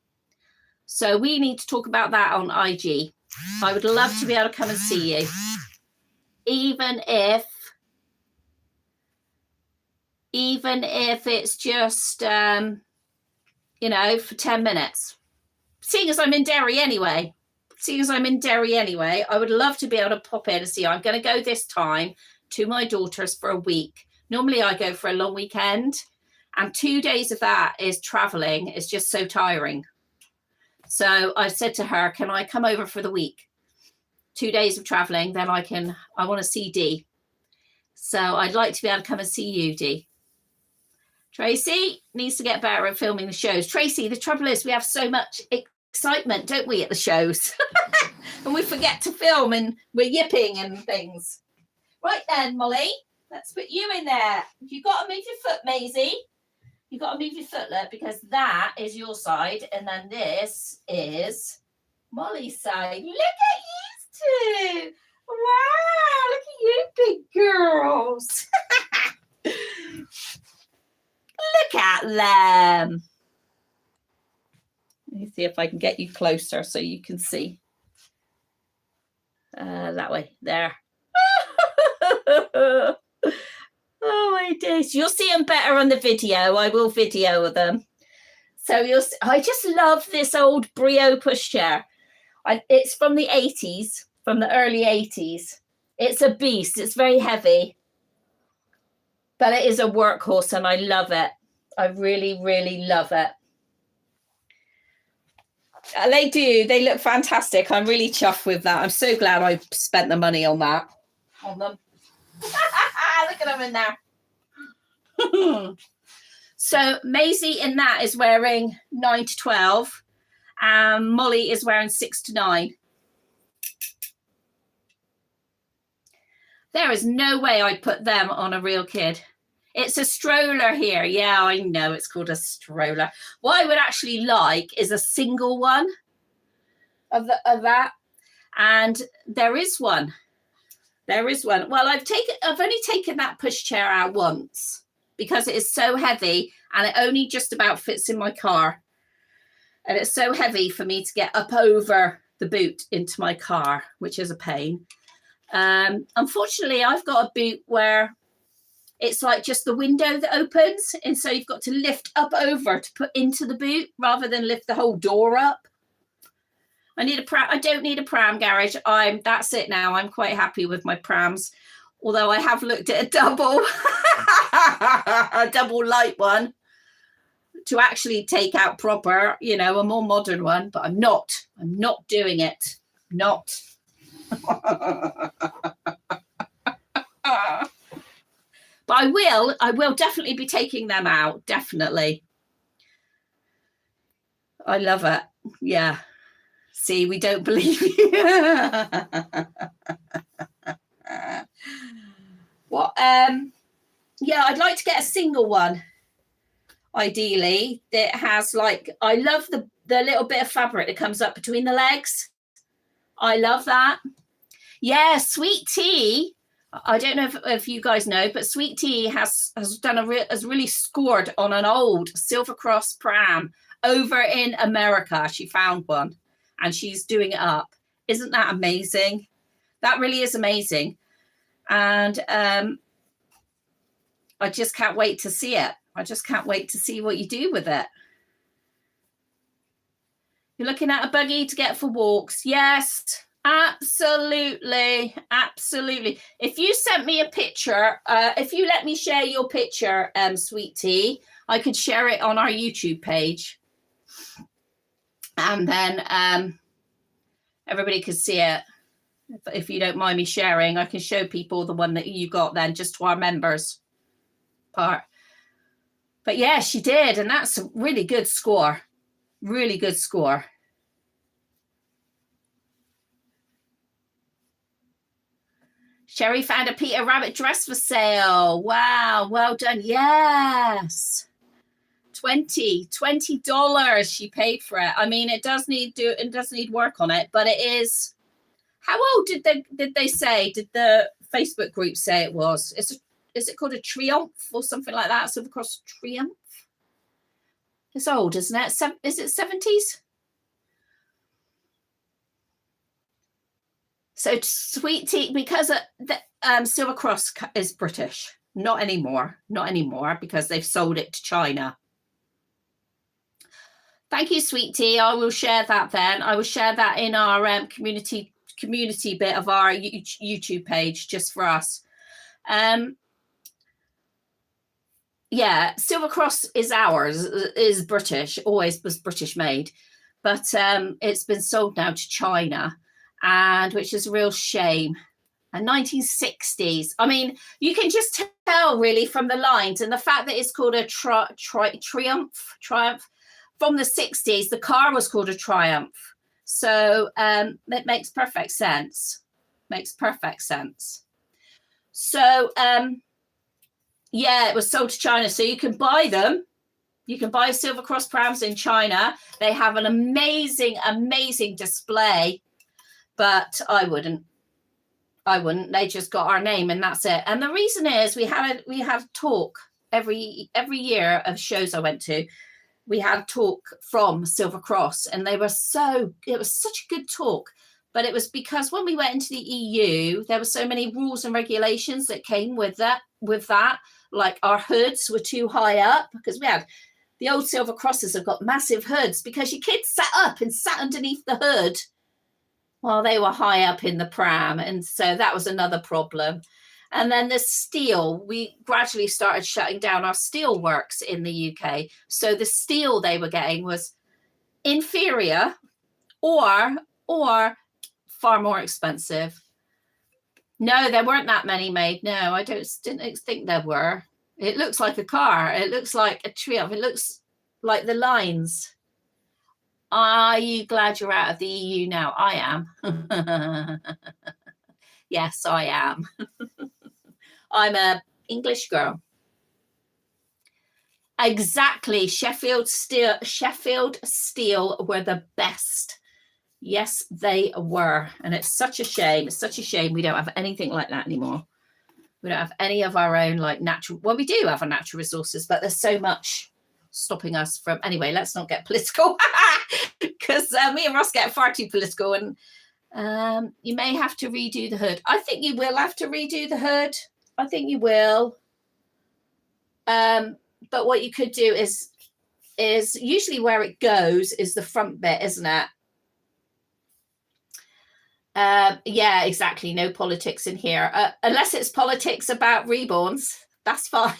So we need to talk about that on IG. I would love to be able to come and see you. Even if even if it's just, you know, for 10 minutes. Seeing as I'm in Derry anyway, I would love to be able to pop in and see. I'm going to go this time to my daughter's for a week. Normally I go for a long weekend, and 2 days of that is traveling. It's just so tiring. So I said to her, can I come over for the week? 2 days of traveling, then I want to see Dee. So I'd like to be able to come and see you, Dee. Tracy needs to get better at filming the shows. Tracy, the trouble is we have so much excitement, don't we, at the shows? And we forget to film and we're yipping and things. Right then, Molly, let's put you in there. You've got to move your foot, Maisie. You've got to move your foot, look, because that is your side. And then this is Molly's side. Look at you two. Wow, look at you big girls. Look at them. Let me see if I can get you closer so you can see. That way, there. Oh my days. You'll see them better on the video. I will video them. So you'll see, I just love this old Brio pushchair. It's from the 80s, from the early 80s. It's a beast. It's very heavy. But it is a workhorse and I love it. I really, really love it. They do. They look fantastic. I'm really chuffed with that. I'm so glad I spent the money on that. On them. Look at them in there. So Maisie in that is wearing 9 to 12. And Molly is wearing 6 to 9. There is no way I'd put them on a real kid. It's a stroller here. Yeah, I know it's called a stroller. What I would actually like is a single one of that. And there is one. There is one. Well, I've only taken that pushchair out once because it is so heavy and it only just about fits in my car. And it's so heavy for me to get up over the boot into my car, which is a pain. Unfortunately, I've got a boot where it's like just the window that opens. And so you've got to lift up over to put into the boot rather than lift the whole door up. I need a pram. I don't need a pram garage. That's it now. I'm quite happy with my prams. Although I have looked at a double light one to actually take out proper, you know, a more modern one, but I'm not doing it. Not. But I will definitely be taking them out. Definitely. I love it. Yeah. See, we don't believe you. What? Yeah, I'd like to get a single one. Ideally, that has like, I love the little bit of fabric that comes up between the legs. I love that. Yeah, Sweet Tea. I don't know if you guys know, but Sweet Tea has really scored on an old Silver Cross pram over in America. She found one and she's doing it up. Isn't that amazing? That really is amazing. And I just can't wait to see it. I just can't wait to see what you do with it. You're looking at a buggy to get for walks. Yes. Absolutely. Absolutely. If you sent me a picture, if you let me share your picture, Sweet Tea, I could share it on our YouTube page. And then everybody could see it. If you don't mind me sharing, I can show people the one that you got then, just to our members part. But yeah, she did. And that's a really good score. Really good score. Sherry found a Peter Rabbit dress for sale. Wow, well done. Yes. $20 she paid for it. I mean, it does need work on it, but it is. How old did they say? Did the Facebook group say it was? Is it called a Triumph or something like that? Silver Cross Triumph. It's old, isn't it? Is it 70s? So Sweet Tea, because the Silver Cross is British. Not anymore. Not anymore, because they've sold it to China. Thank you, Sweet Tea. I will share that then. I will share that in our community bit of our YouTube page, just for us. Yeah, Silver Cross is ours, is British, always was British made, but it's been sold now to China, and which is a real shame. And 1960s. I mean, you can just tell really from the lines, and the fact that it's called a Triumph. From the 60s, the car was called a Triumph. So it makes perfect sense. Makes perfect sense. So yeah, it was sold to China. So you can buy them. You can buy Silver Cross prams in China. They have an amazing, amazing display. But I wouldn't. They just got our name and that's it. And the reason is we had a talk every year of shows I went to. We had talk from Silver Cross, and it was such a good talk. But it was because when we went into the EU, there were so many rules and regulations that came with that. Like our hoods were too high up, because we had the old Silver Crosses have got massive hoods, because your kids sat up and sat underneath the hood while they were high up in the pram. And so that was another problem. And then the steel, we gradually started shutting down our steel works in the UK. So the steel they were getting was inferior or far more expensive. No, there weren't that many made. No, I didn't think there were. It looks like a car. It looks like a Triumph. It looks like the lines. Are you glad you're out of the EU now? I am. Yes, I am. I'm a English girl. Exactly. Sheffield Steel were the best. Yes, they were. And it's such a shame. It's such a shame we don't have anything like that anymore. We don't have any of our own like natural. Well, we do have our natural resources, but there's so much stopping us from. Anyway, let's not get political, because me and Ross get far too political. And you may have to redo the hood. I think you will have to redo the hood. I think you will. But what you could do is usually where it goes is the front bit, isn't it? Yeah, exactly. No politics in here, unless it's politics about reborns. That's fine.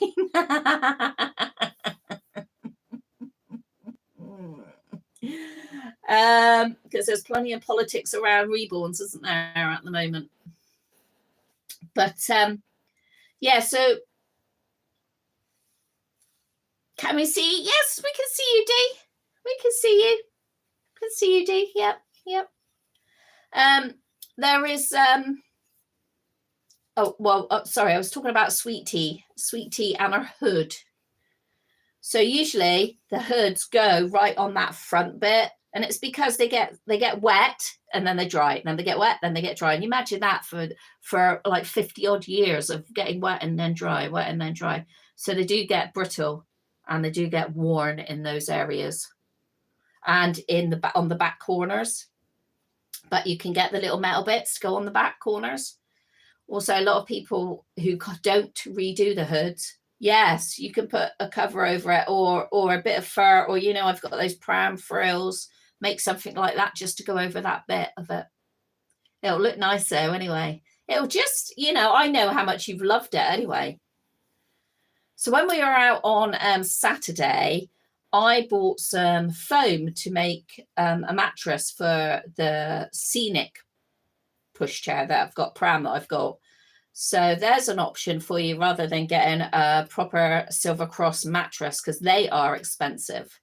Because there's plenty of politics around reborns, isn't there, at the moment? But yeah, so can we see? Yes, we can see you, Dee. We can see you. Can see you, Dee. Yep. There is sorry, I was talking about Sweet Tea and her hood. So usually the hoods go right on that front bit, and it's because they get wet and then they dry, and then they get wet, then they get dry. And you imagine that for like 50 odd years of getting wet and then dry, wet and then dry. So they do get brittle and they do get worn in those areas and on the back corners. But you can get the little metal bits to go on the back corners. Also, a lot of people who don't redo the hoods, yes, you can put a cover over it or a bit of fur, or, I've got those pram frills, make something like that just to go over that bit of it. It'll look nice though anyway. It'll just, I know how much you've loved it anyway. So when we were out on Saturday, I bought some foam to make a mattress for the Scenic pushchair that I've got, pram that I've got. So there's an option for you rather than getting a proper Silver Cross mattress, because they are expensive.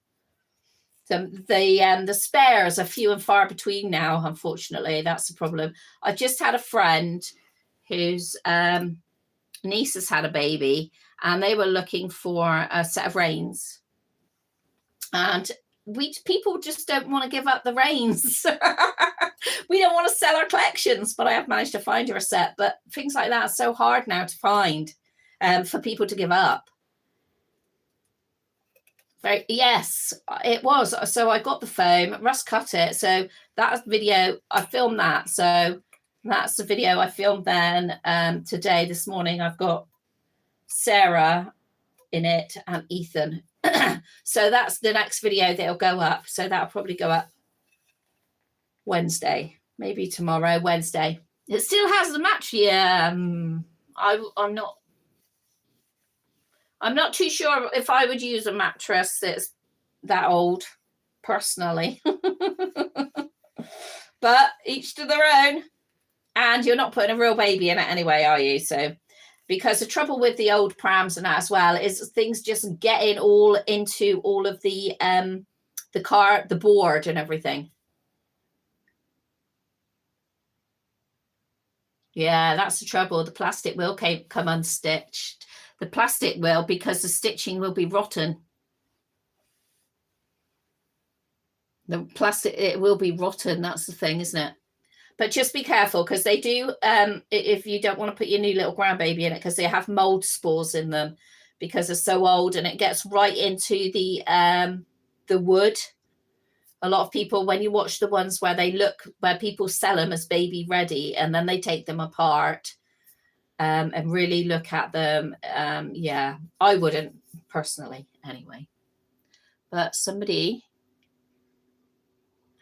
So the spares are few and far between now, unfortunately. That's the problem. I just had a friend whose niece has had a baby, and they were looking for a set of reins. And people just don't want to give up the reins. We don't want to sell our collections, but I have managed to find her a set. But things like that are so hard now to find for people to give up. Yes, it was. So I got the foam. Russ cut it. So that video, I filmed that. So that's the video I filmed then today, this morning. I've got Sarah in it and Ethan. So that's the next video that'll go up. So that'll probably go up Wednesday, maybe tomorrow, Wednesday. It still has the match. Yeah, I'm not too sure if I would use a mattress that's that old, personally. But each to their own. And you're not putting a real baby in it anyway, are you? So, because the trouble with the old prams and that as well is things just getting all into all of the car, the board and everything. Yeah, that's the trouble. The plastic will come unstitched. The plastic will, because the stitching will be rotten. The plastic, it will be rotten. That's the thing, isn't it? But just be careful, because they do, if you don't want to put your new little grandbaby in it, because they have mold spores in them because they're so old, and it gets right into the wood. A lot of people, when you watch the ones where people sell them as baby ready, and then they take them apart and really look at them. Yeah, I wouldn't personally anyway. But somebody,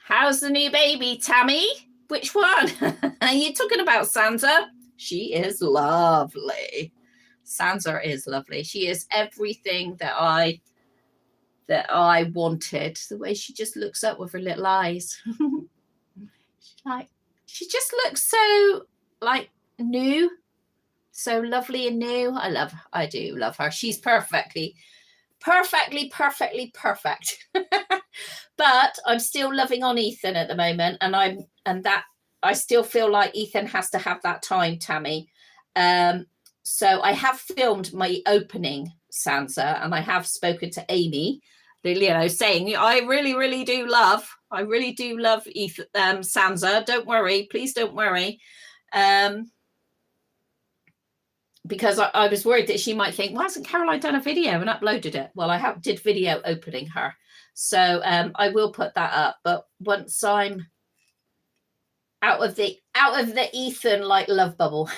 how's the new baby, Tammy? Which one? Are you talking about Sansa? She is lovely. Sansa is lovely. She is everything that I wanted. The way she just looks up with her little eyes. She just looks so like new, so lovely and new. I do love her. She's perfect. But I'm still loving on Ethan at the moment, and I still feel like Ethan has to have that time, Tammy. So I have filmed my opening Sansa, and I have spoken to Amy, saying I really do love Ethan, Sansa. Don't worry, please don't worry. Because I was worried that she might think, why hasn't Caroline done a video and uploaded it? Well, I did video opening her. So I will put that up. But once I'm out of the Ethan like love bubble.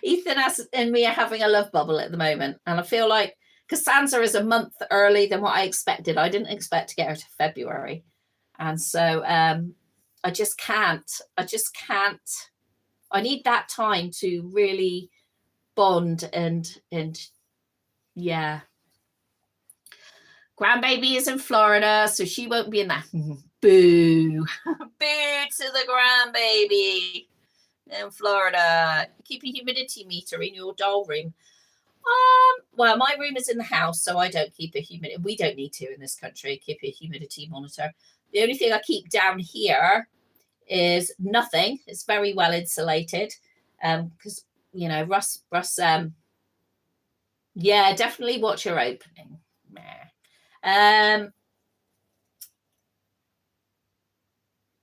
Ethan and me are having a love bubble at the moment. And I feel like, because Sansa is a month early than what I expected. I didn't expect to get her to February. And so I just can't. I need that time to really bond and yeah. Grandbaby is in Florida, so she won't be in that. Boo. Boo to the grandbaby in Florida. Keep a humidity meter in your doll room. Well, my room is in the house, so I don't keep a humidity. We don't need to in this country keep a humidity monitor. The only thing I keep down here is nothing. It's very well insulated. Because Russ, yeah, definitely watch your opening.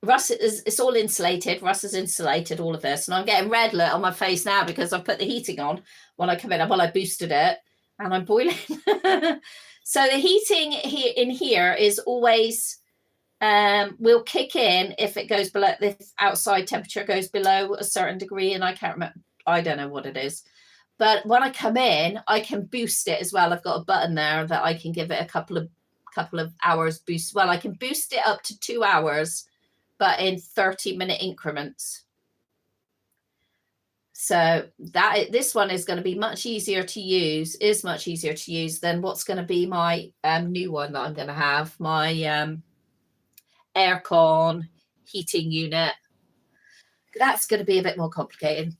Russ it's all insulated. Russ has insulated all of this, and I'm getting red lit on my face now because I've put the heating on when I come in. Well, I boosted it, and I'm boiling. So the heating here is always will kick in if it goes below, this outside temperature goes below a certain degree, and I can't remember. I don't know what it is. But when I come in, I can boost it as well. I've got a button there that I can give it a couple of hours boost. Well, I can boost it up to 2 hours, but in 30-minute increments. So this one is going to be much easier to use. Is much easier to use than what's going to be my new one that I'm going to have. My aircon heating unit. That's going to be a bit more complicated.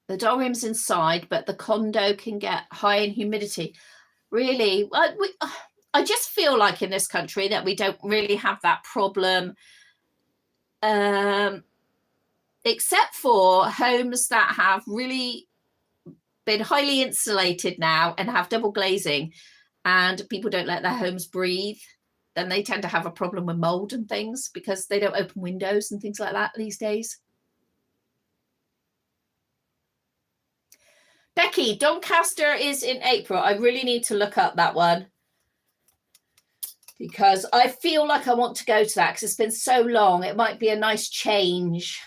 The doll room's inside, but the condo can get high in humidity. Really, I just feel like in this country that we don't really have that problem, except for homes that have really been highly insulated now and have double glazing, and people don't let their homes breathe. Then they tend to have a problem with mold and things because they don't open windows and things like that these days. Becky, Doncaster is in April. I really need to look up that one because I feel like I want to go to that because it's been so long. It might be a nice change.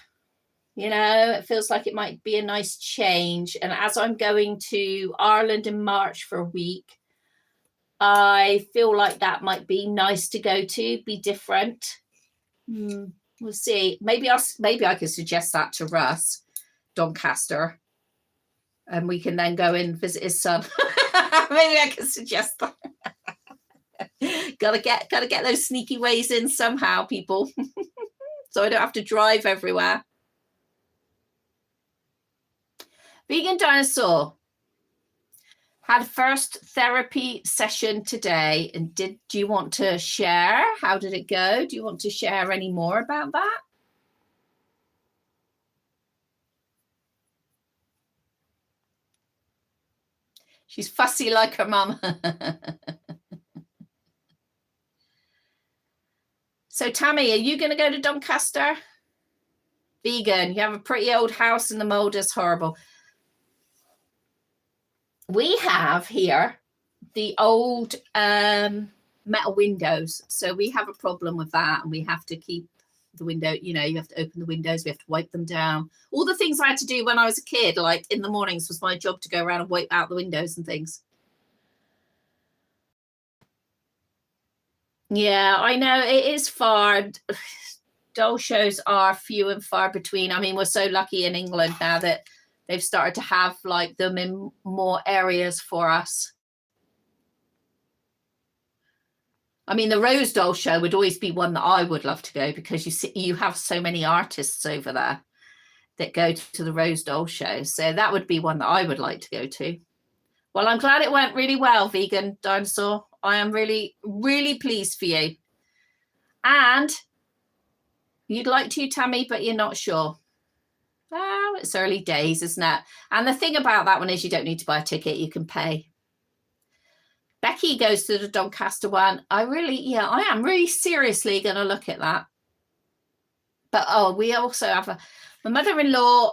You know, it feels like it might be a nice change. And as I'm going to Ireland in March for a week, I feel like that might be nice to go to, be different. We'll see. Maybe I could suggest that to Russ, Doncaster, and we can then go and visit his son. Maybe I can suggest that. gotta get those sneaky ways in somehow, people. So I don't have to drive everywhere. Vegan Dinosaur had a first therapy session today, and do you want to share? How did it go? Do you want to share any more about that? She's fussy like her mum. So Tammy, are you going to go to Doncaster? Vegan, you have a pretty old house and the mold is horrible. We have here the old metal windows. So we have a problem with that, and we have to keep the window, you know, you have to open the windows, we have to wipe them down. All the things I had to do when I was a kid, like in the mornings, was my job to go around and wipe out the windows and things. Yeah, I know it is far. Doll shows are few and far between. I mean, we're so lucky in England now that they've started to have like them in more areas for us. I mean, the Rose Doll show would always be one that I would love to go, because you have so many artists over there that go to the Rose Doll show. So that would be one that I would like to go to. Well, I'm glad it went really well, Vegan Dinosaur. I am really, really pleased for you. And you'd like to, Tammy, but you're not sure. Oh, it's early days, isn't it? And the thing about that one is you don't need to buy a ticket. You can pay. Becky goes to the Doncaster one. I am really seriously going to look at that. But we also have my mother-in-law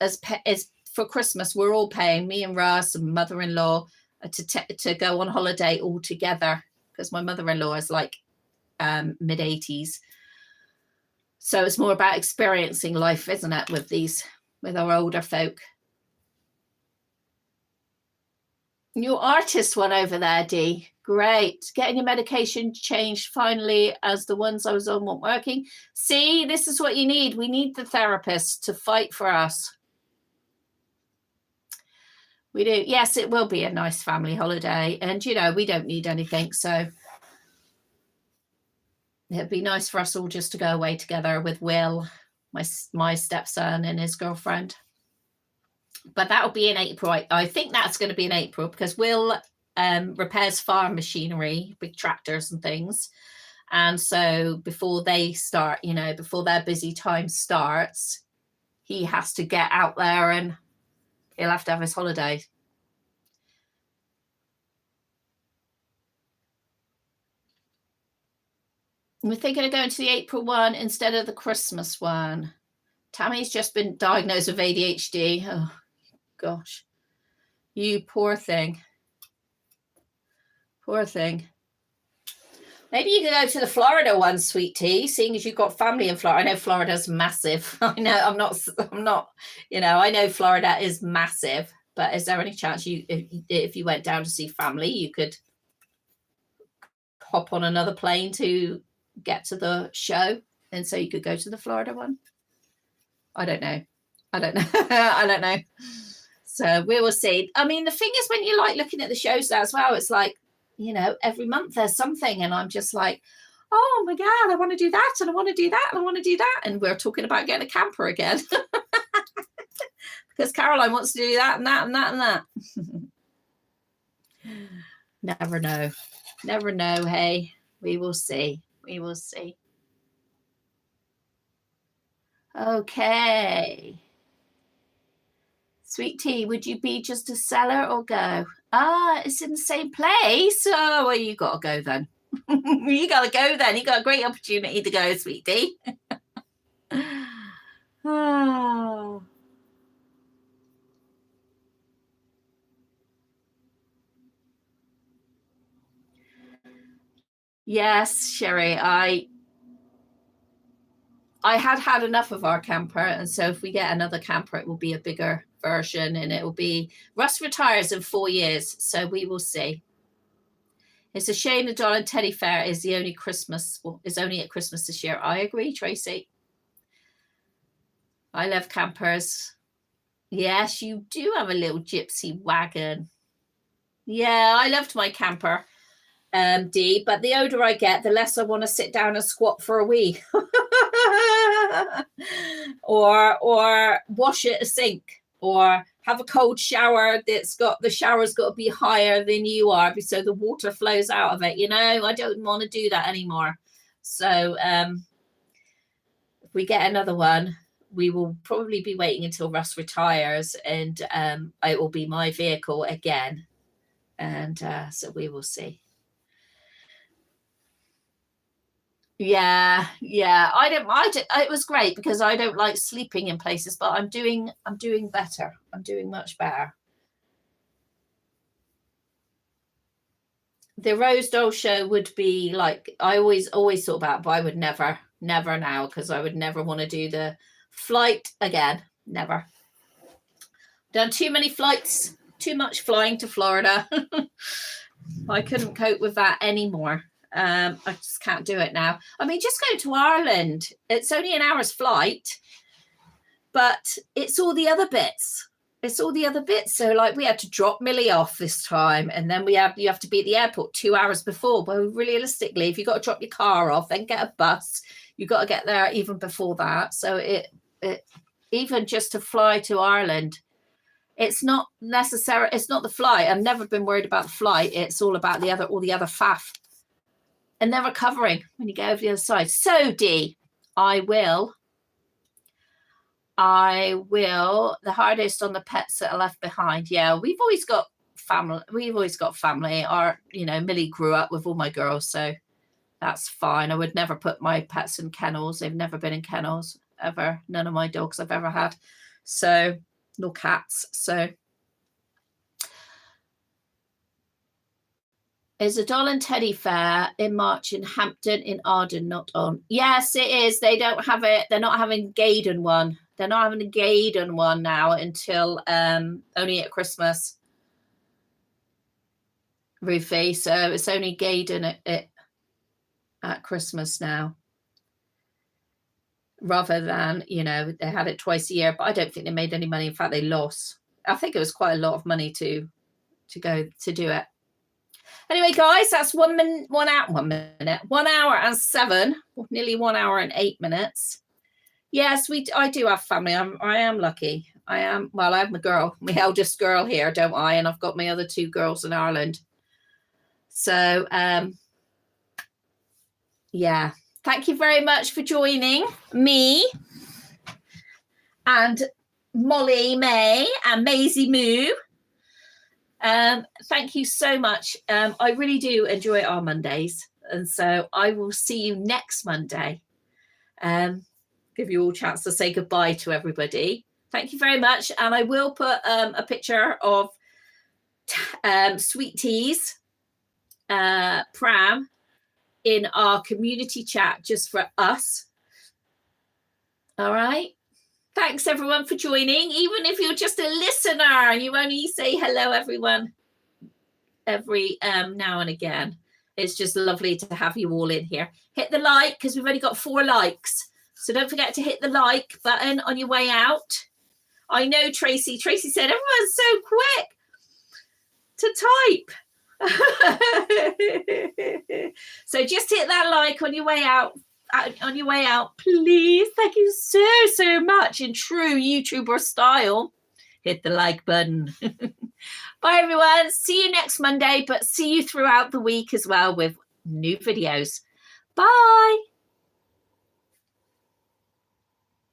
is for Christmas. We're all paying, me and Russ and mother-in-law, to go on holiday all together, because my mother-in-law is like mid-80s. So it's more about experiencing life, isn't it, with our older folk. Your artist one over there, Dee. Great. Getting your medication changed finally, as the ones I was on weren't working. See, this is what you need. We need the therapist to fight for us. We do. Yes, it will be a nice family holiday. And, you know, we don't need anything. So it'd be nice for us all just to go away together with Will, my stepson, and his girlfriend. But that'll be in April. I think that's going to be in April, because Will repairs farm machinery, big tractors and things. And so before they start, you know, before their busy time starts, he has to get out there and he'll have to have his holiday. We're thinking of going to the April one instead of the Christmas one. Tammy's just been diagnosed with ADHD. Oh, gosh. You poor thing. Poor thing. Maybe you could go to the Florida one, Sweet Tea, seeing as you've got family in Florida. I know Florida's massive. I know I'm not, you know, I know Florida is massive, but is there any chance if you went down to see family, you could hop on another plane to get to the show, and so you could go to the Florida one? I don't know. I don't know. So we will see. I mean, the thing is, when you like looking at the shows there as well, it's like, you know, every month there's something, and I'm just like, oh my God, I want to do that, and I want to do that, and I want to do that. And we're talking about getting a camper again because Caroline wants to do that and that and that and that. Never know. Never know. Hey, we will see. We will see. Okay. Sweet Tea, would you be just a seller or go? It's in the same place. Oh, well, you got to go then. You got to go then. You got a great opportunity to go, Sweet Tea. Oh. Yes, Sherry, I had enough of our camper, and so if we get another camper, it will be a bigger version, and it will be Russ retires in 4 years, so we will see. It's a shame the Doll and Teddy Fair is the only Christmas, well, is only at Christmas this year. I agree, Tracy. I love campers. Yes, you do have a little gypsy wagon. Yeah, I loved my camper, Dee, but the older I get, the less I want to sit down and squat for a wee. or wash at a sink, or have a cold shower that's got, the shower's got to be higher than you are so the water flows out of it. You know, I don't want to do that anymore. So if we get another one, we will probably be waiting until Russ retires, and it will be my vehicle again. And so we will see. Yeah. It was great because I don't like sleeping in places, but I'm doing better. I'm doing much better. The Rose Doll show would be like, I always thought about, but I would never now, because I would never want to do the flight again. Never. Done too many flights, too much flying to Florida. I couldn't cope with that anymore. I just can't do it now. I mean, just go to Ireland. It's only an hour's flight, but it's all the other bits. So like, we had to drop Millie off this time, and then you have to be at the airport 2 hours before. Well, realistically, if you've got to drop your car off, then get a bus, you've got to get there even before that. So it even just to fly to Ireland, it's not necessary. It's not the flight. I've never been worried about the flight. It's all about all the other faff. And they're recovering when you go over the other side. So, Dee, I will. The hardest on the pets that are left behind. Yeah, we've always got family. Millie grew up with all my girls, so that's fine. I would never put my pets in kennels. They've never been in kennels ever. None of my dogs I've ever had. So, nor cats. So. Is a Doll and Teddy Fair in March in Hampton in Arden not on? Yes, it is. They don't have it. They're not having Gaydon one. They're not having a Gaydon one now until only at Christmas, Rufy. So it's only Gaydon at Christmas now, rather than, they had it twice a year. But I don't think they made any money. In fact, they lost. I think it was quite a lot of money to go to do it. Anyway, guys, that's 1 minute, 1 hour and 7, nearly 1 hour and 8 minutes. Yes, I do have family. I am lucky. I am my girl, my eldest girl here, don't I? And I've got my other 2 girls in Ireland. So, yeah. Thank you very much for joining me and Molly May and Maisie Moo. Thank you so much. I really do enjoy our Mondays, and so I will see you next Monday. Give you all a chance to say goodbye to everybody. Thank you very much, and I will put a picture of Sweet Tea's pram in our community chat just for us. All right. Thanks, everyone, for joining. Even if you're just a listener and you only say hello, everyone, every now and again. It's just lovely to have you all in here. Hit the like, because we've only got 4 likes. So don't forget to hit the like button on your way out. I know Tracy. Tracy said, everyone's so quick to type. So just hit that like on your way out. Please. Thank you so much in true YouTuber style. Hit the like button. Bye, everyone. See you next Monday, but see you throughout the week as well with new videos. Bye.